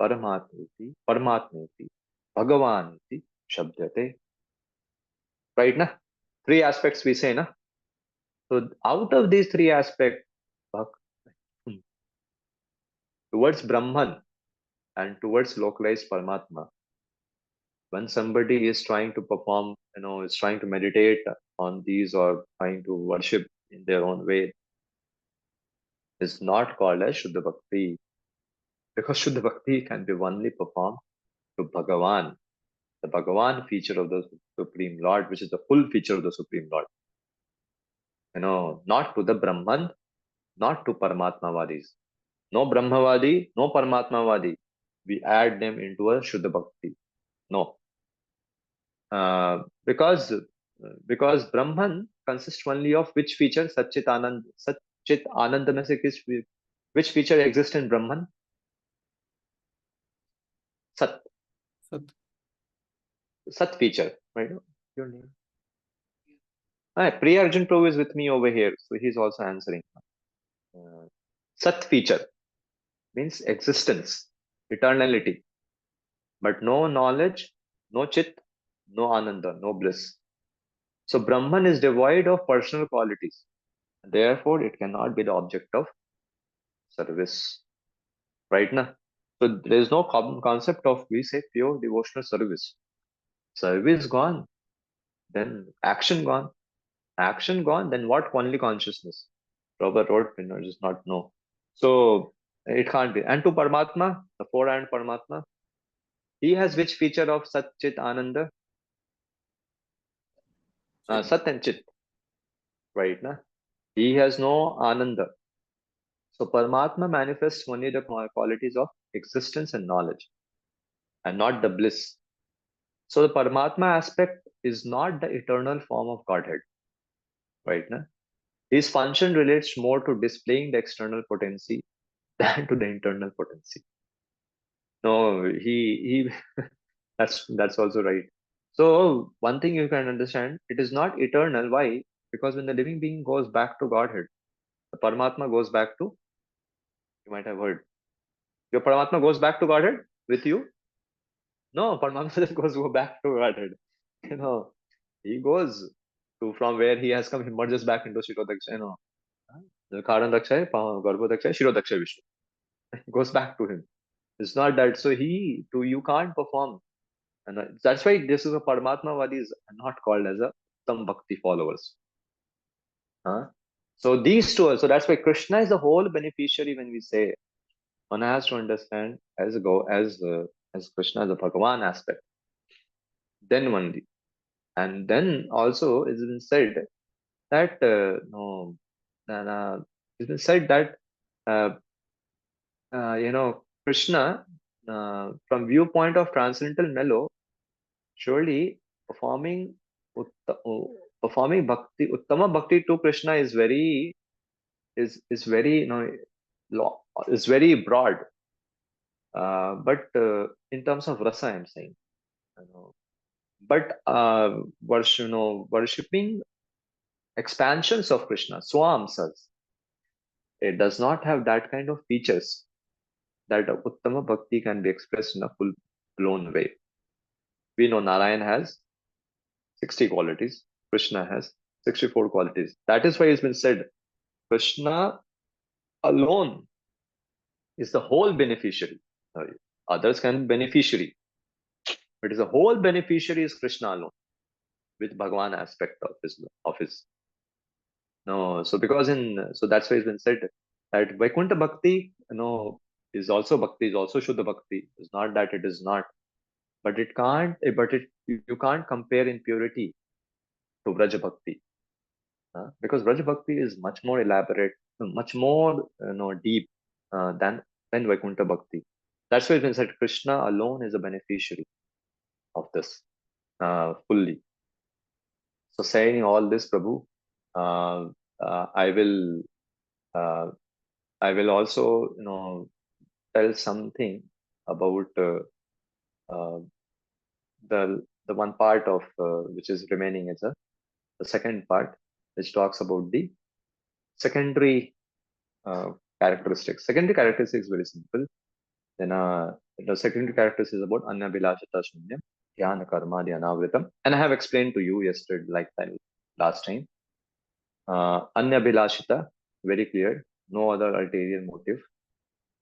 Paramatmeti, Paramatmeti, Bhagavanti, Shabdate. Right, na? Three aspects we say, na? So out of these three aspects, towards Brahman and towards localized Paramatma, when somebody is trying to perform, is trying to meditate on these or trying to worship in their own way, is not called as Shuddha Bhakti. Because Shuddha Bhakti can be only performed to Bhagavan, the Bhagavan feature of the Supreme Lord, which is the full feature of the Supreme Lord. Not to the Brahman, not to Paramatmavadis. No Brahmavadi, no Paramatmavadi. We add them into a Shuddha Bhakti. No. Because Brahman consists only of which feature? Satchit Anand में से which feature exists in Brahman? Sat. Sat. Sat feature, right? Your name. Priya Arjun Prabhu is with me over here, so he's also answering. Sat feature means existence, eternality, but no knowledge, no chit, no ananda, no bliss. So Brahman is devoid of personal qualities. Therefore, it cannot be the object of service. Right now. So there is no concept of, we say, pure devotional service. Service gone, then action gone. Action gone, then what? Only consciousness. Robert wrote, does not know. So it can't be. And to Paramatma, the four-hand Paramatma, he has which feature of Sat Chit Ananda? Sat and Chit, right? Na? He has no Ananda. So Paramatma manifests only the qualities of existence and knowledge, and not the bliss. So the Paramatma aspect is not the eternal form of Godhead, right? Na? His function relates more to displaying the external potency than to the internal potency. No, he that's also right. So one thing you can understand, it is not eternal. Why? Because when the living being goes back to Godhead, the Paramatma goes back to, you might have heard, your Paramatma goes back to Godhead with you. No, Paramatma just goes go back to Godhead. You know, he goes to from where he has come, he merges back into Shirodaksha, the Karan Dakshay, Garbhodakshay, Shirodakshay Vishnu. It goes back to him. It's not that. So you can't perform. And that's why this is a Paramatmavadis are not called as a Uttam Bhakti followers. Huh? So these two, so that's why Krishna is the whole beneficiary when we say one has to understand as Krishna as a Bhagavan aspect. Then only. And then also it's been said that no, it's been said that uh, Krishna, from viewpoint of transcendental mellow, surely performing performing bhakti, uttama bhakti to Krishna is very is very broad. But in terms of rasa, I'm saying, you know, but worshipping expansions of Krishna, swamsas, it does not have that kind of features that uttama bhakti can be expressed in a full blown way. We know Narayan has 60 qualities, Krishna has 64 qualities. That is why it's been said Krishna alone is the whole beneficiary. Others can be beneficiary, but is the whole beneficiary is Krishna alone with Bhagavan aspect of his. No, so because so that's why it's been said that Vaikuntha Bhakti, is also Bhakti, is also Shuddha Bhakti. It's not that it is not, but it can't, but you can't compare in purity to Vraja Bhakti. Because Vraja Bhakti is much more elaborate, much more deep than Vaikuntha Bhakti. That's why it's been said Krishna alone is a beneficiary of this fully. So saying all this, Prabhu, uh, uh, I will uh, I will also tell something about uh, the one part of which is remaining as the second part, which talks about the secondary uh, characteristics. Secondary characteristics is very simple. Then the secondary characteristics is about Anyabilashita Shunyam, Dhyana Karma, Dhyanavritam. And I have explained to you yesterday, like that last time. Anyabilashita, very clear, no other ulterior motive.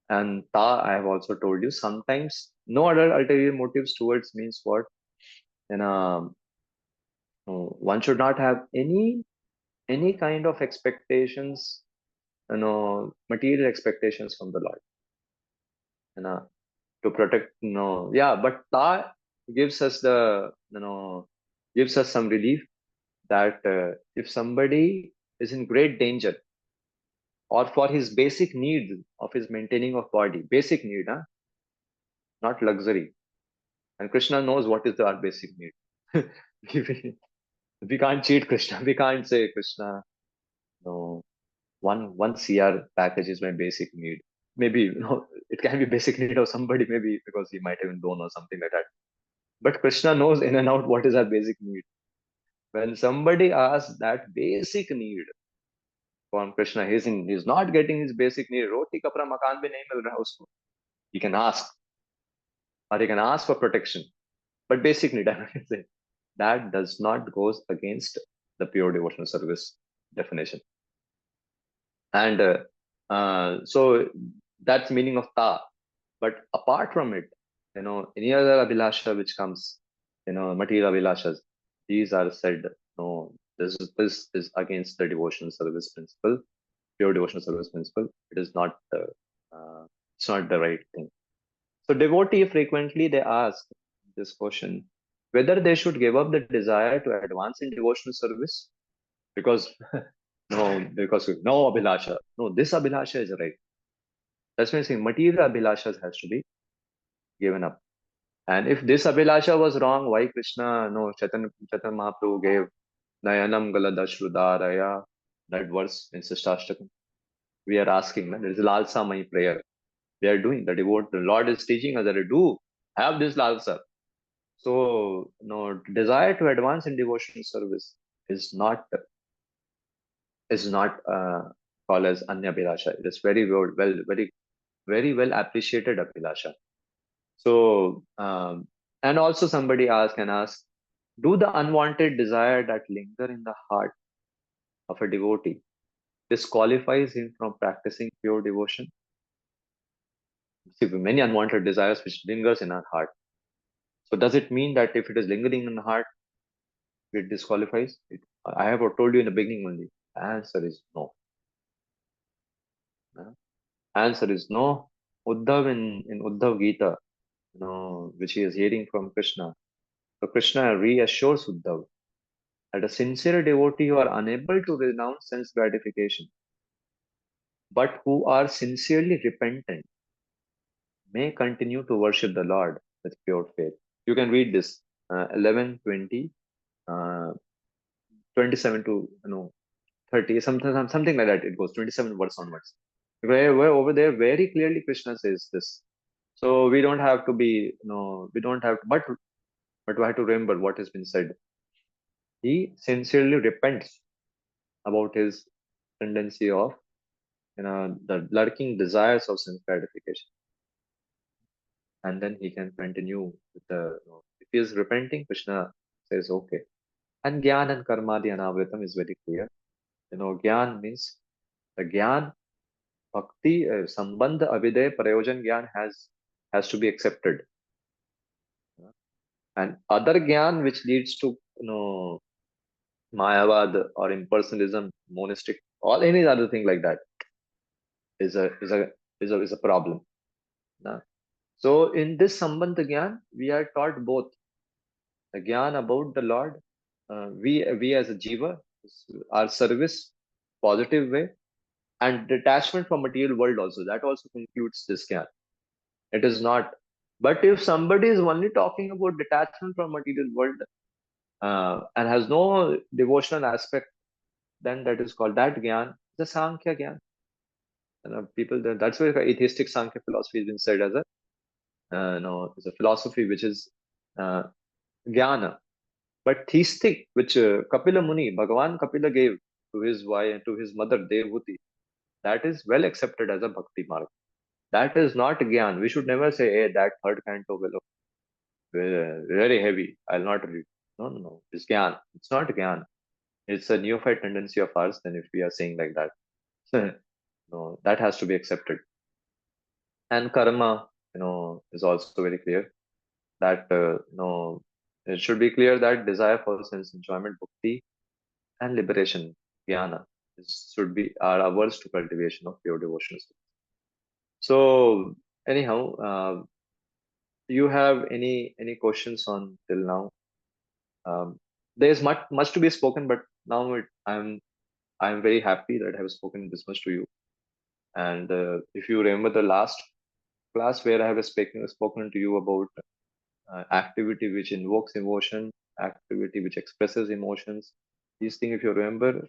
And Ta, I have also told you, sometimes no other ulterior motives towards means what? Then one should not have any kind of expectations, material expectations from the Lord. To protect, yeah, but Ta gives us gives us some relief that if somebody is in great danger or for his basic need of his maintaining of body, basic need, not luxury. And Krishna knows what is our basic need. we can't cheat Krishna. We can't say Krishna, no, one CR package is my basic need. Maybe it can be basic need of somebody, maybe because he might have known or something like that. But Krishna knows in and out what is our basic need. When somebody asks that basic need from Krishna, he's not getting his basic need. Roti kapra makan bhi nahi mil raha usko. He can ask, or he can ask for protection. But basic need, I can say, that does not goes against the pure devotional service definition. And so that's meaning of ta. But apart from it, any other abhilasha which comes, material abhilashas, these are said, no, this is against the devotional service principle, pure devotional service principle. It is not, it's not the right thing. So devotee frequently they ask this question, whether they should give up the desire to advance in devotional service because because no abhilasha. No, this abhilasha is right. That's why I'm saying material abhilashas has to be given up. And if this abhilasha was wrong, why Krishna, no, Chaitanya Mahaprabhu gave Nayanam Galadashrudaraya, that verse in Sishtastakam. We are asking, there is Lalsa Mai prayer. We are doing the Lord is teaching us that do have this Lalsa. So, desire to advance in devotional service is not called as Anya Abhilasha. It is very well appreciated Abhilasha. So, and also somebody asked, do the unwanted desire that linger in the heart of a devotee disqualifies him from practicing pure devotion? See, many unwanted desires which lingers in our heart. So does it mean that if it is lingering in the heart, it disqualifies it? I have told you in the beginning only. Answer is no. Uh, Answer is no. Uddhav in Uddhav Gita, which he is hearing from Krishna. So Krishna reassures Uddhav that a sincere devotee who are unable to renounce sense gratification, but who are sincerely repentant, may continue to worship the Lord with pure faith. You can read this 11, 20, uh, 27 to 30, something like that. It goes 27 verse onwards. Where over there, very clearly Krishna says this. So we don't have to be, we don't have, but we have to remember what has been said. He sincerely repents about his tendency of, the lurking desires of sense gratification, and then he can continue with the. If he is repenting, Krishna says okay. And Gyan and Karma, the Anavritam is very clear. Gyan means the Gyan, Bhakti, Sambandh, Aviday, Prayojan Gyan has to be accepted. And other Gyan which leads to Mayavad or impersonalism, monistic, or any other thing like that is a problem. So in this Sambandh Gyan, we are taught both the Gyan about the Lord. We as a Jiva, our service, positive way, and detachment from material world also. That also concludes this Gyan. It is not. But if somebody is only talking about detachment from material world and has no devotional aspect, then that is called that Gyan, the Sankhya Gyan. People, that's why atheistic Sankhya philosophy has been said as is a philosophy which is Jnana. But theistic, which Kapila Muni, Bhagavan Kapila gave to his wife, to his mother Devahuti, that is well accepted as a bhakti mark. That is not Gyan. We should never say, hey, that third canto will very heavy. I'll not read. No, no, no. It's Gyan. It's not Gyan. It's a neophyte tendency of ours. Then if we are saying like that, no, that has to be accepted. And karma, is also very clear that it should be clear that desire for sense enjoyment, bhakti, and liberation, jnana, should be our averse to cultivation of pure devotion. So anyhow, do you have any questions on till now? There's much to be spoken, but now I'm very happy that I have spoken this much to you. And if you remember the last class where I have spoken to you about activity which invokes emotion, activity which expresses emotions, these things, if you remember,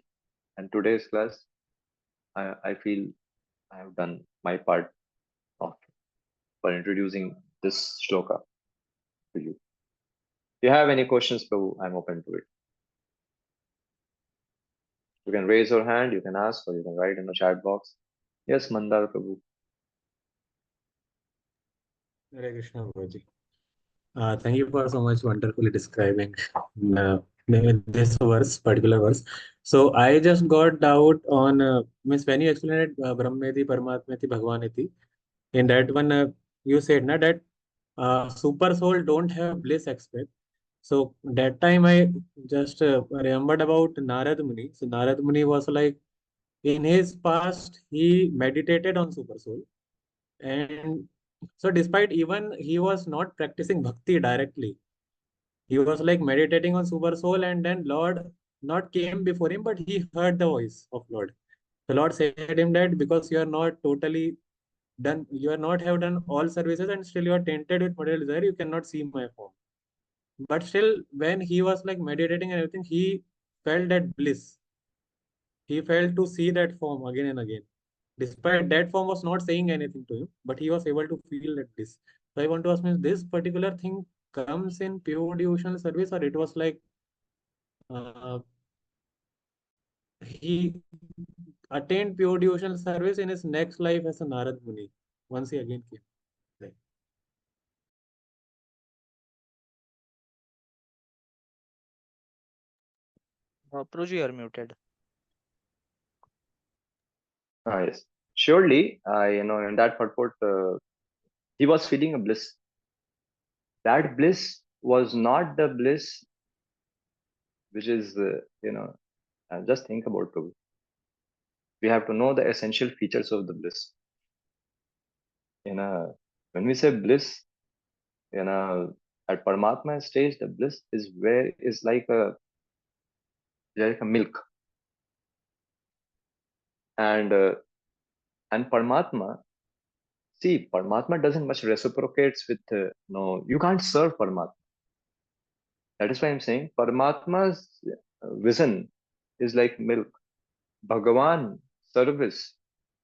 and today's class, I feel I have done my part of for introducing this shloka to you. If you have any questions, Prabhu, I'm open to it. You can raise your hand, you can ask, or you can write in the chat box. Yes, Mandar Prabhu. Hare Krishna, Prabhuji. Thank you for so much wonderfully describing this verse, particular verse. So I just got doubt on means when you explained Brahmeti, Paramatmeti, Bhagwaneti. In that one, you said na that super soul don't have bliss aspect. So that time I just remembered about Narad Muni. So Narad Muni was like in his past he meditated on super soul, and so despite even he was not practicing bhakti directly, he was like meditating on super soul, and then Lord not came before him, but he heard the voice of Lord. The Lord said him that because you are not totally done, you are not have done all services, and still you are tainted with material desire, you cannot see my form. But still, when he was like meditating and everything, he felt that bliss. He felt to see that form again and again. Despite that form was not saying anything to him, but he was able to feel that bliss. So I want to ask me, this particular thing comes in pure devotional service, or it was like uh, he attained pure devotional service in his next life as a Narad Muni once he again came. Right. Prabhuji, you are muted. Yes. Surely, in that purport, He was feeling a bliss. That bliss was not the bliss which is, just think about Prabhu. We have to know the essential features of the bliss. When we say bliss, at Paramatma stage, the bliss is like a milk. And Paramatma, see, Paramatma doesn't much reciprocates with, no, you can't serve Paramatma. That is why I'm saying Paramatma's vision is like milk. Bhagavan service,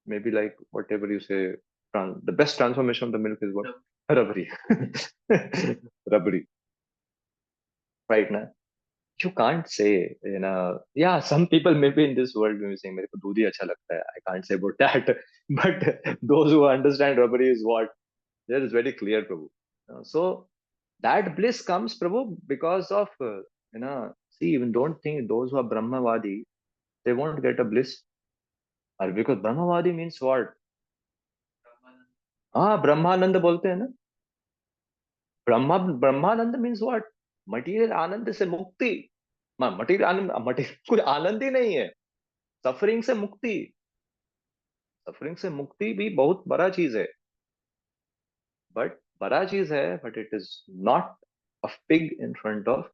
maybe like whatever you say, the best transformation of the milk is what? Rabri. Rabri. Right now. You can't say, yeah, some people maybe in this world will be saying, "Mere ko doodh hi acha lagta hai." I can't say about that. But those who understand Rabri is what, that is very clear, Prabhu. So that bliss comes, Prabhu, because of, see, even don't think those who are Brahmavadi, they won't get a bliss. Because Brahmavadi means what? ब्रह्मानंद बोलते हैं ना. ब्रह्मानंद means what? Material आनंद से मुक्ति. Material कुछ आनंद ही नहीं है. Suffering से मुक्ति. सफरिंग से मुक्ति भी बहुत बड़ा चीज है. बट बड़ा चीज है, but it is not a pig in front of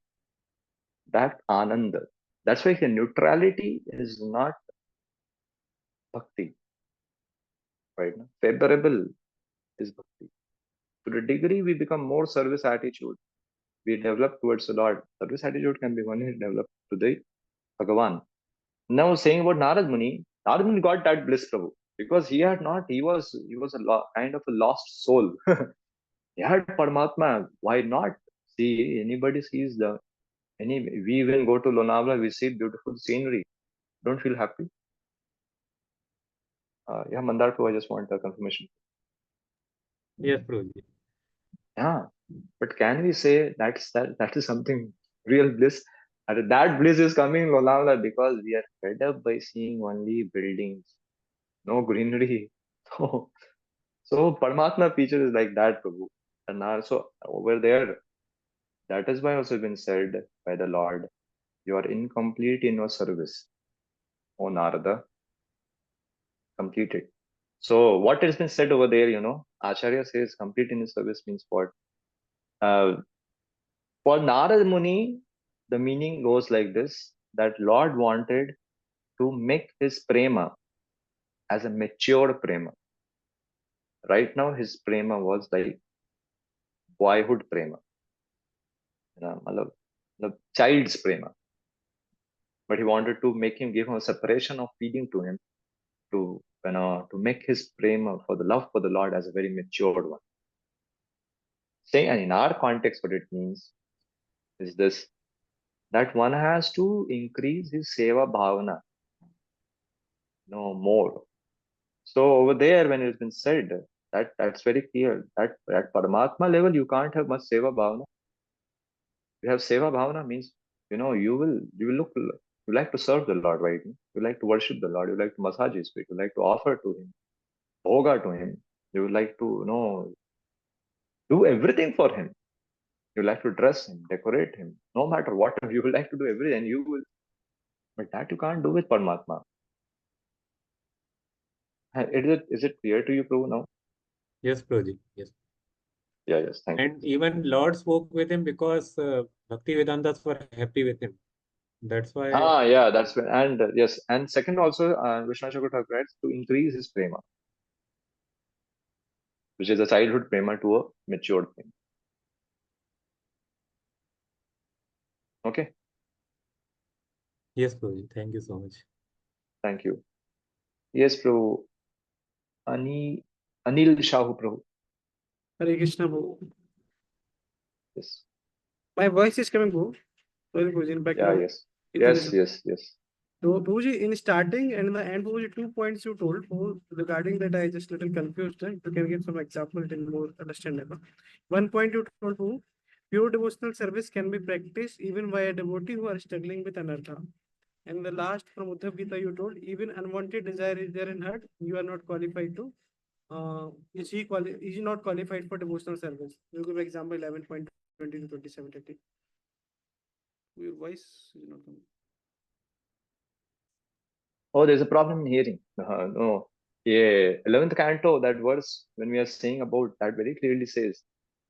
that anand. That's why neutrality is not bhakti. Right? Favorable is bhakti. To the degree we become more service attitude, we develop towards the Lord. Service attitude can be only developed to the Bhagavan. Now saying about Narad Muni got that bliss, Prabhu, because he was kind of a lost soul. He had Paramatma. Why not? See, anybody sees we even go to Lonavala, we see beautiful scenery. Don't feel happy? Yeah, Mandar Prabhu, I just want a confirmation. Yes, Prabhuji. Yeah, but can we say that is something real bliss? And that bliss is coming in Lonavala because we are fed up by seeing only buildings, no greenery. So Paramatma feature is like that, Prabhu. And also over there, that is why also been said by the Lord, you are incomplete in your service, O Narada. Complete it. So what has been said over there, Acharya says complete in his service means what? For Narad Muni, the meaning goes like this, that Lord wanted to make his prema as a mature prema. Right now, his prema was like boyhood prema, the child's prema. But he wanted to give him a separation of feeling to him, to make his prema for the love for the Lord as a very matured one. Saying, and in our context, what it means is this, that one has to increase his seva bhavana, more. So over there, when it's been said, that's very clear that at Paramatma level, you can't have much seva bhavana. You have seva bhavana means, you like to serve the Lord, right? You like to worship the Lord. You like to massage his feet. You like to offer to him, bhoga to him. You would like to, do everything for him. You like to dress him, decorate him, no matter what. You would like to do everything. You will, but that you can't do with Paramatma. Is it clear to you, Prabhu, now? Yes, Prabhuji. Yes. Yeah, yes, thank you. And even Lord spoke with him because Bhakti Vedantas were happy with him. That's why. Yeah, that's when, and yes, and second also, Vishnu Thakur writes to increase his prema, which is a childhood prema to a matured prema. Okay, Yes, Prabhuji. Thank you so much. thank you. Yes, Prabhu. Anil Shahu, Prabhu. Hare Krishna, Prabhu. Yes. My voice is coming, Prabhu. Sorry, Prabhuji, in Yeah, background. yes. It will be Yes. So, Prabhuji, in starting and in the end, Prabhuji, 2 points you told, Prabhu, regarding that I just little confused. You can give some example, it is more understandable. 1 point you told, Prabhu, pure devotional service can be practiced even by a devotee who are struggling with anartha. And the last from Uddhav Gita you told, even unwanted desire is there in heart, you are not qualified to is he not qualified for devotional service? We'll give example 11.20 to 27:30. Your voice is not coming. Oh, there's a problem in hearing. No. Yeah, 11th canto, that verse, when we are saying about that, very clearly says,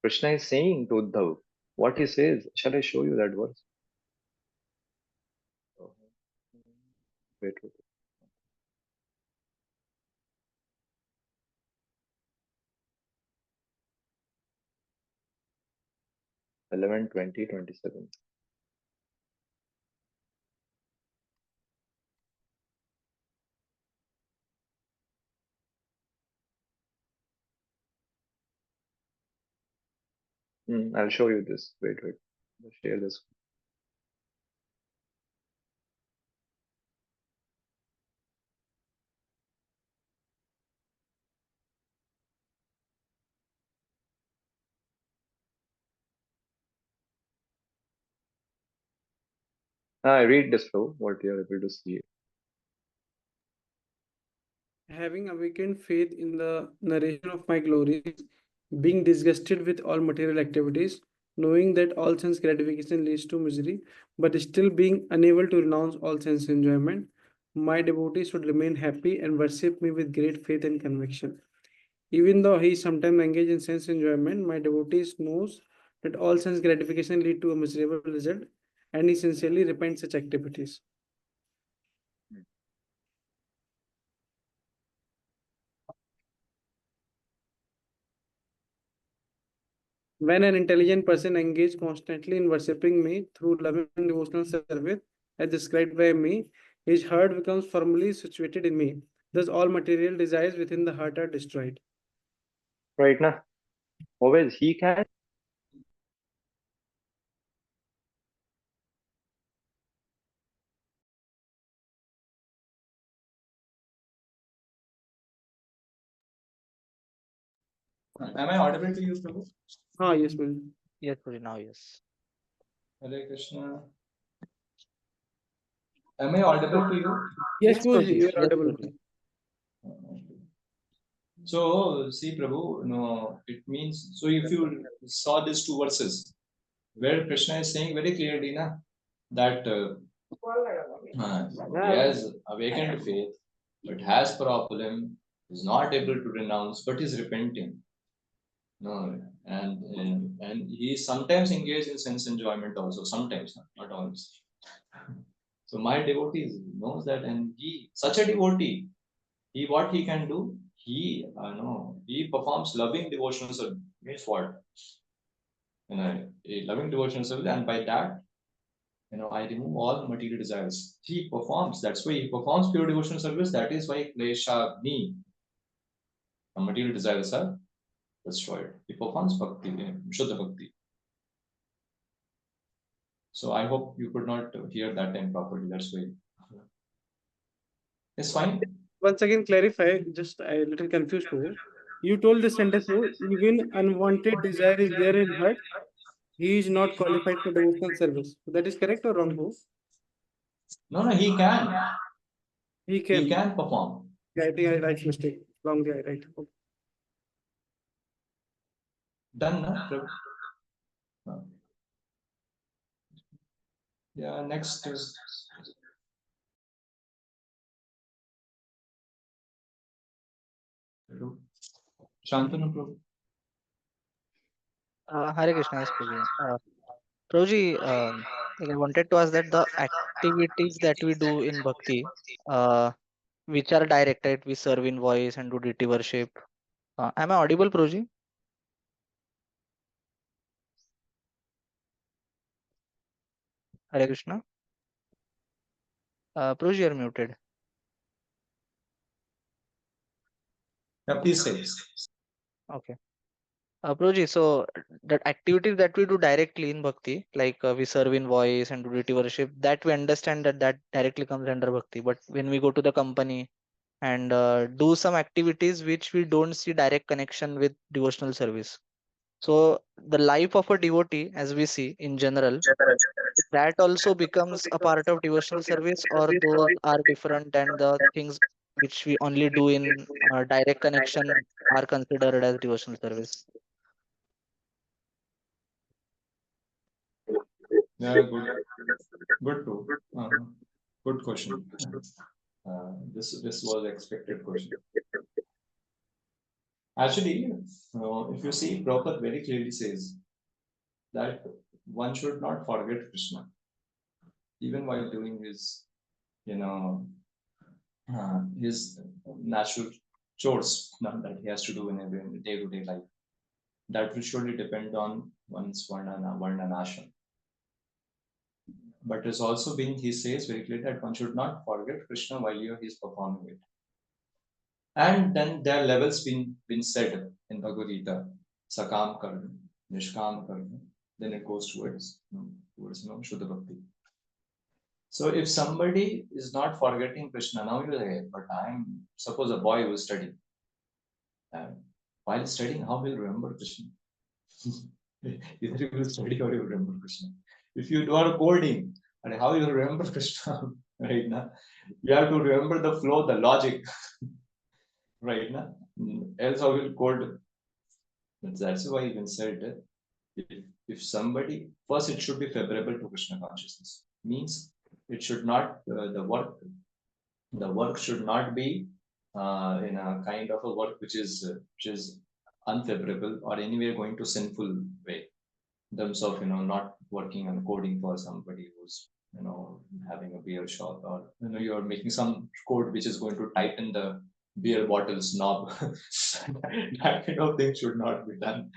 Krishna is saying to Uddhav, what he says. Shall I show you that verse? Wait, wait. 11, 20, 27. I'll show you this. Wait, wait. I'll share this. I read this flow, what you are able to see. Having awakened faith in the narration of my glories, being disgusted with all material activities, knowing that all sense gratification leads to misery, but still being unable to renounce all sense enjoyment, my devotee should remain happy and worship me with great faith and conviction. Even though he sometimes engage in sense enjoyment, my devotees knows that all sense gratification lead to a miserable result, and he sincerely repents such activities. When an intelligent person engages constantly in worshipping me through loving devotional service, as described by me, his heart becomes firmly situated in me. Thus, all material desires within the heart are destroyed. Right now, always he can. Am I audible to you, Prabhu? Yes, Prabhu. Yes, Prabhuji, now yes. Hare Krishna. Am I audible to you? Yes, Yes, Prabhu, Prabhuji. you are Yes, audible. Prabhuji. So, see, Prabhu, no, it means, so if you saw these two verses, where Krishna is saying very clearly na, that he has awakened faith, but has problem, is not able to renounce, but is repenting. No, and he sometimes engaged in sense enjoyment also, sometimes, not always. So my devotee knows that, and he, such a devotee, he what he can do, he he performs loving devotional service. Means what? A loving devotional service, and by that, I remove all material desires. He performs. That's why he performs pure devotional service. That is why klesha me, material desires are destroyed. He performs bhakti, Shuddha bhakti. So I hope you could not hear that time properly. That's why. It's fine. Once again, clarify, just a little confused. Prabhu. You told the sentence, even unwanted desire is there in heart, he is not qualified for devotional service. That is correct or wrong, Prabhu? No, he can. He He can. can perform. Yeah, I think I write mistake. Wrongly I write. Okay. Done, na? Yeah, next is Shantanu Prabhu. Hare Krishna, yes, Prabhuji. Prabhuji, like I wanted to ask that the activities that we do in Bhakti, uh, which are directed, we serve in voice and do deity worship. Am I audible, Prabhuji? Hare Krishna. Prabhuji, you are muted. Yeah, please say. Okay. Prabhuji, so that activities that we do directly in Bhakti, like we serve in voice and do deity worship, that we understand that that directly comes under Bhakti. But when we go to the company and do some activities which we don't see direct connection with devotional service. So the life of a devotee, as we see in general, that also becomes a part of devotional service, or those are different and the things which we only do in direct connection are considered as devotional service? Yeah, good too. Good question. This was expected question. Actually, if you see, Prabhupada very clearly says that one should not forget Krishna, even while doing his, his natural chores that he has to do in every day-to-day life. That will surely depend on one's varna and ashram. But it's also been, he says very clearly that one should not forget Krishna while he is performing it. And then there are levels been said in Bhagavad Gita, Sakam Karma, Nishkam Karma, then it goes towards Shuddha Bhakti. So if somebody is not forgetting Krishna, now you say, but suppose a boy who is studying. While studying, how will you remember Krishna? Either you will study or you will remember Krishna. If you do a coding, and how you will remember Krishna, right now? You have to remember the flow, the logic, right now? Else how will code? That's why even said, if somebody, first it should be favorable to Krishna consciousness. Means it should not, the work should not be in a kind of a work which is unfavorable or anywhere going to sinful way. In terms of not working on coding for somebody who's having a beer shop, or you're making some code which is going to tighten the beer bottle's knob. That kind of thing should not be done.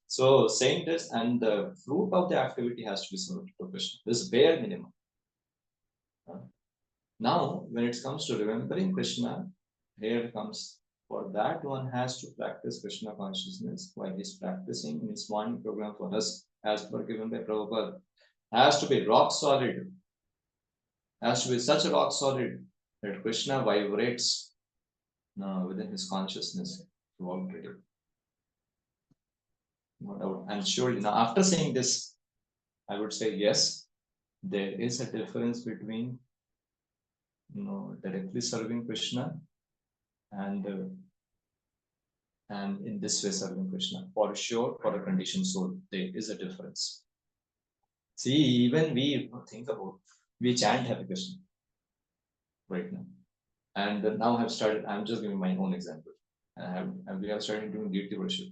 So saying this, and the fruit of the activity has to be served to Krishna. This bare minimum. Now, when it comes to remembering Krishna, here comes, for that one has to practice Krishna consciousness while he's practicing in his morning program for us, as per given by Prabhupada, has to be rock solid, has to be such a rock solid that Krishna vibrates within his consciousness throughout the day. No doubt. And surely, now after saying this, I would say yes, there is a difference between directly serving Krishna and in this way serving Krishna. For sure, for a conditioned soul, there is a difference. See, even we think about, we chant Hare Krishna right now. And now I've started, I'm just giving my own example. We have started doing deity worship.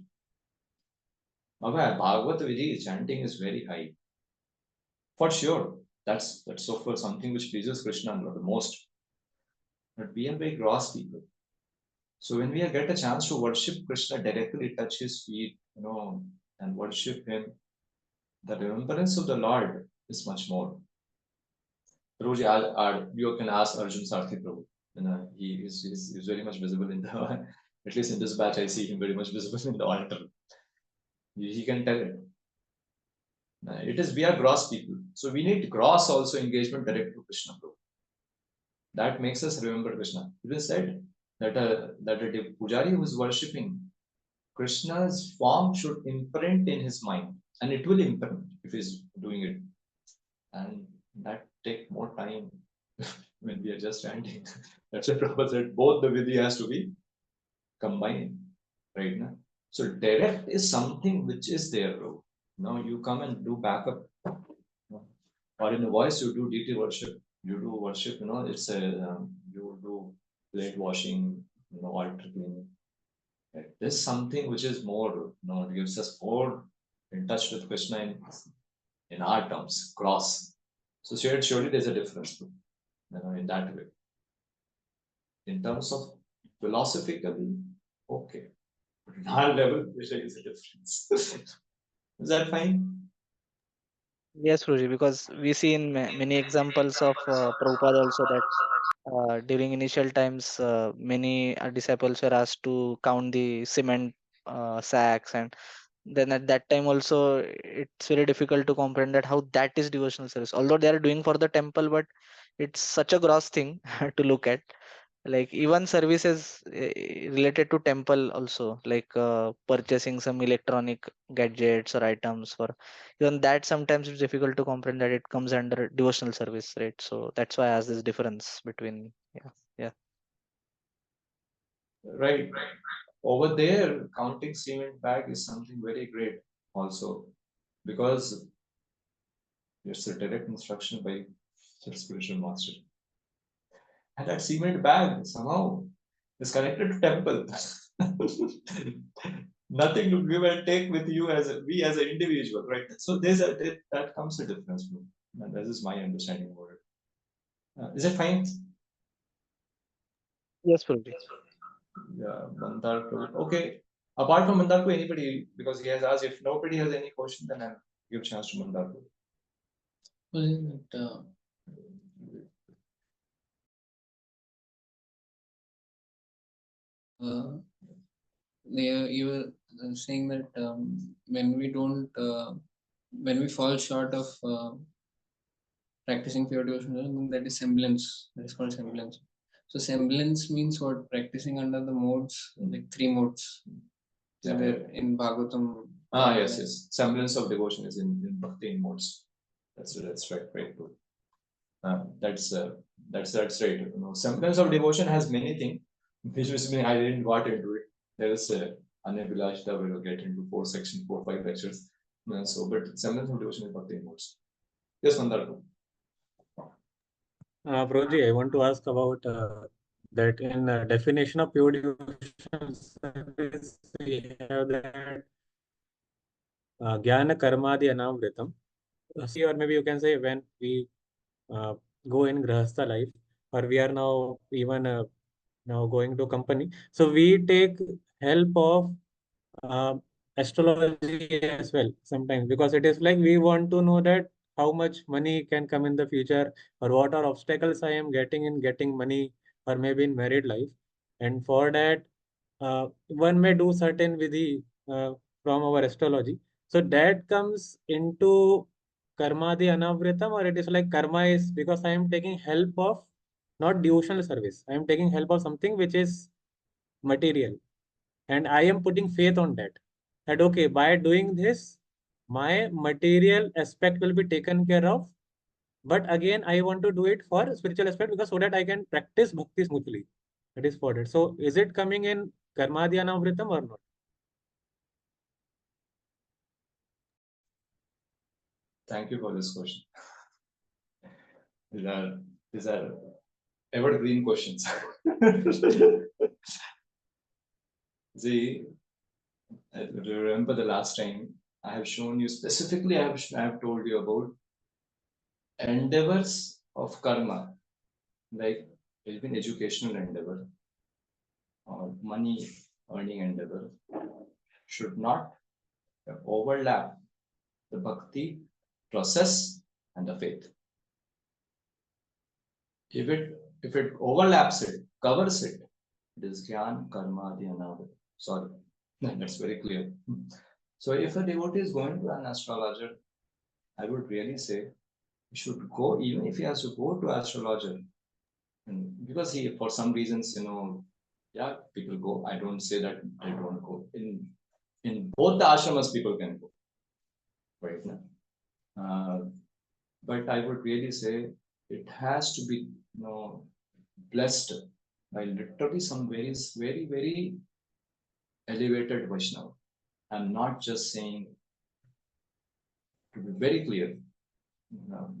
Okay, Bhagavad Vidhi chanting is very high. For sure, that's so for something which pleases Krishna the most. But we are very gross people. So when we get a chance to worship Krishna directly, touch his feet, and worship him, the remembrance of the Lord is much more. Prabhuji, you can ask Arjun Sarthi Prabhu. He is very much visible in the, at least in this batch, I see him very much visible in the altar. He can tell it. We are gross people. So we need gross also engagement direct to Krishna Prabhu. That makes us remember Krishna. It is said that a pujari who is worshipping Krishna's form should imprint in his mind, and it will imprint if he's doing it. And that take more time when we are just chanting. That's what Prabhupada said. Both the vidhi has to be combined, right now. So direct is something which is there, bro. Now you come and do backup, or in the voice you do deity worship. You do worship, it's a you do plate washing, altar cleaning. There's something which is more, gives us more in touch with Krishna in our terms, cross. So surely there's a difference, in that way. In terms of philosophically, okay. But in our level, there is a difference. Is that fine? Yes, Ruji, because we see in many examples of Prabhupada also that during initial times, many disciples were asked to count the cement sacks, and then at that time also it's very difficult to comprehend that how that is devotional service. Although they are doing for the temple, but it's such a gross thing to look at. Like even services related to temple also, like purchasing some electronic gadgets or items for, even that sometimes it's difficult to comprehend that it comes under devotional service, right? So that's why I asked this difference between, yeah. right? Over there, counting cement bag is something very great also, because it's a direct instruction by the spiritual master. And that cement bag somehow is connected to temple. Nothing to give and take with you as we as an individual, right? So that comes a difference. And this is my understanding about it. Is it fine? Yes, Prabhuji. Yeah, Mandar. Okay. Apart from Mandar, anybody, because he has asked, if nobody has any question, then I'll give chance to Mandar. You were saying that when we don't, when we fall short of practicing pure devotion, that is semblance. That is called semblance. So semblance means what? Practicing under the modes, like 3 modes. Yeah. There in Bhagavatam. Yes. Semblance of devotion is in Bhakti in modes. That's right. Right. Good. That's right. You know, semblance of devotion has many things, which I didn't got into it. There is Anabhilashta, we will get into 4 sections, 4, 5 lectures. But semblance of devotion is Bhakti in modes. Yes, Mandar. Prabhuji, I want to ask about that in definition of pure devotion service, we have that Jnana Karmadi Anamritam. See, or maybe you can say when we go in Grahastha life, or we are now even now going to company. So we take help of uh, astrology as well sometimes, because it is like we want to know that how much money can come in the future, or what are obstacles I am getting in getting money, or maybe in married life. And for that, one may do certain vidhi from our astrology. So that comes into karmadi anavritam, or it is like karma is because I am taking help of not devotional service. I am taking help of something which is material, and I am putting faith on that. That okay, by doing this, my material aspect will be taken care of. But again, I want to do it for spiritual aspect, because so that I can practice bhakti smoothly. That is for it. So is it coming in karmadhyanamritam or not? Thank you for this question. These are evergreen questions. See, I remember the last time I have shown you specifically, I have told you about endeavors of karma, like even educational endeavor or money earning endeavor, should not overlap the bhakti process and the faith. If it overlaps it, covers it, it is jnana, karma, dhyana. Sorry, that's very clear. So if a devotee is going to an astrologer, I would really say he should go, even if he has to go to astrologer, because he, for some reasons, yeah, people go. I don't say that they don't go. In both the ashramas, people can go, right? But I would really say it has to be, blessed by literally some very, very, very elevated Vaishnava. I'm not just saying, to be very clear,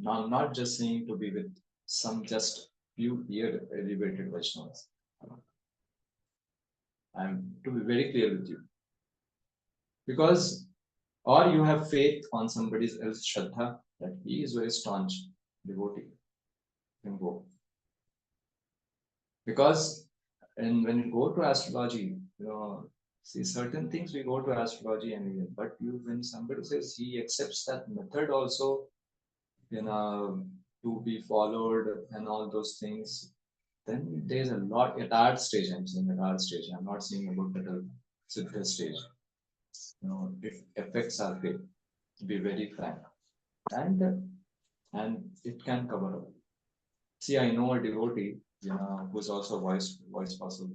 not just saying to be with some just few elevated Vaishnavas. I'm to be very clear with you. Because, or you have faith on somebody else's Shraddha, that he is very staunch devotee, can go. Because when you go to astrology, see certain things we go to astrology and but when somebody says he accepts that method also, to be followed and all those things, then there's a lot at our stage. I'm saying at our stage. I'm not saying about the Siddha stage. It affects our faith, to be very frank, and it can cover up. See, I know a devotee, who's also voice possible.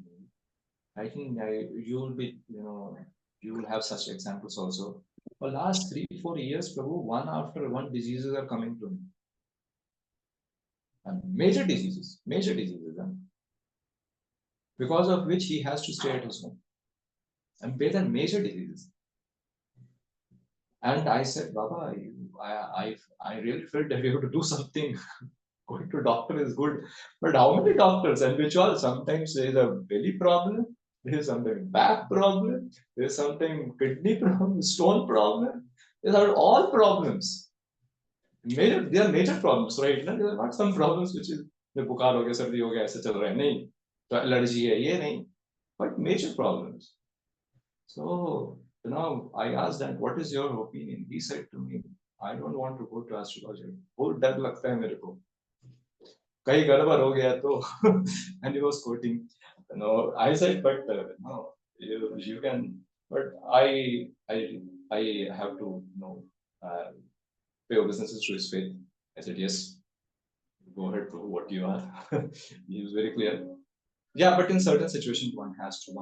I think you will be, you will have such examples also. For last 3-4 years, Prabhu, one after one diseases are coming to me. And major diseases. because of which he has to stay at his home. And based on major diseases. And I said, Baba, I really felt that we have to do something. Going to doctor is good, but how many doctors? And which all? Sometimes there is a belly problem, there is something back problem, there is something kidney problem, stone problem. These are all problems. They are major problems, right? They are not some problems which is बुखार हो गया, सर्दी हो गया, ऐसे चल रहा है, नहीं. तो एलर्जी है, ये नहीं. But major problems. So now I asked that, what is your opinion? He said to me, I don't want to go to astrology. बहुत डर लगता है मेरे को. कहीं गड़बड़ हो गया तो. And he was quoting. No, I said, but no, you can. But I have to pay obeisances to his faith. I said yes. Go ahead, do what you are. He was very clear. Yeah, but in certain situations, one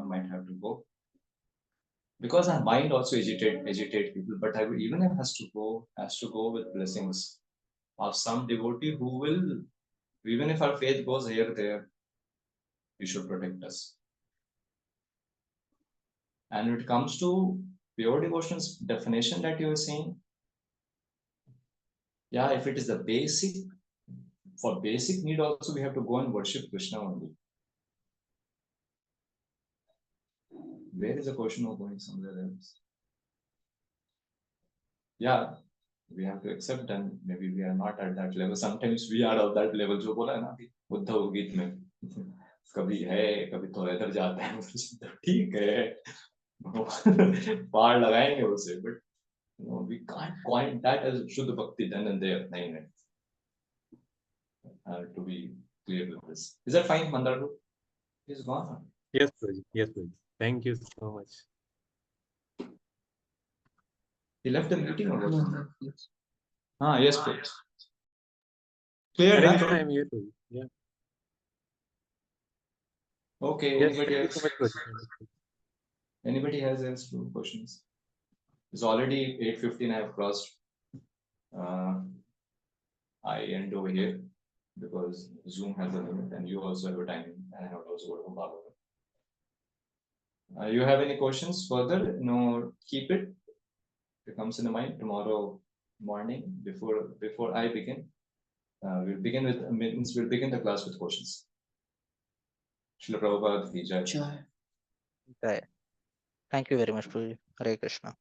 might have to go. Because our mind also agitate people, but even if has to go with blessings of some devotee who will, even if our faith goes here there, he should protect us. And when it comes to pure devotion's definition that you are saying, yeah, if it is the basic, for basic need also we have to go and worship Krishna only. Where is the question of going somewhere else? Yeah, we have to accept, and maybe we are not at that level. Sometimes we are of that level. जो बोला है ना अभी उद्धव गीत में, कभी है कभी थोड़ा इधर जाता है, ठीक है, पार लगाएंगे उसे, but we can't coin that as Shuddha Bhakti then and there. नहीं. To be clear with this. Is that fine, Mandaru? He's gone. Yes, Prabhuji. Yes, Prabhuji. Thank you so much. He left the meeting or what? Yes. Yes, please. Clear, Hare na? Krishna, I am here, Prabhuji. Yeah. Okay. Yes, Anybody thank you else? so much, Prabhuji. Anybody has two questions? It's already 8:15. I have crossed. I end over here because Zoom has a limit, and you also have a timing, and I have also got to follow. You have any questions further? No, keep it. If it comes in the mind tomorrow morning before I begin. We'll begin the class with questions. Srila Prabhupada ki jai. Sure. Right. Thank you very much, Prabhuji. Hare Krishna.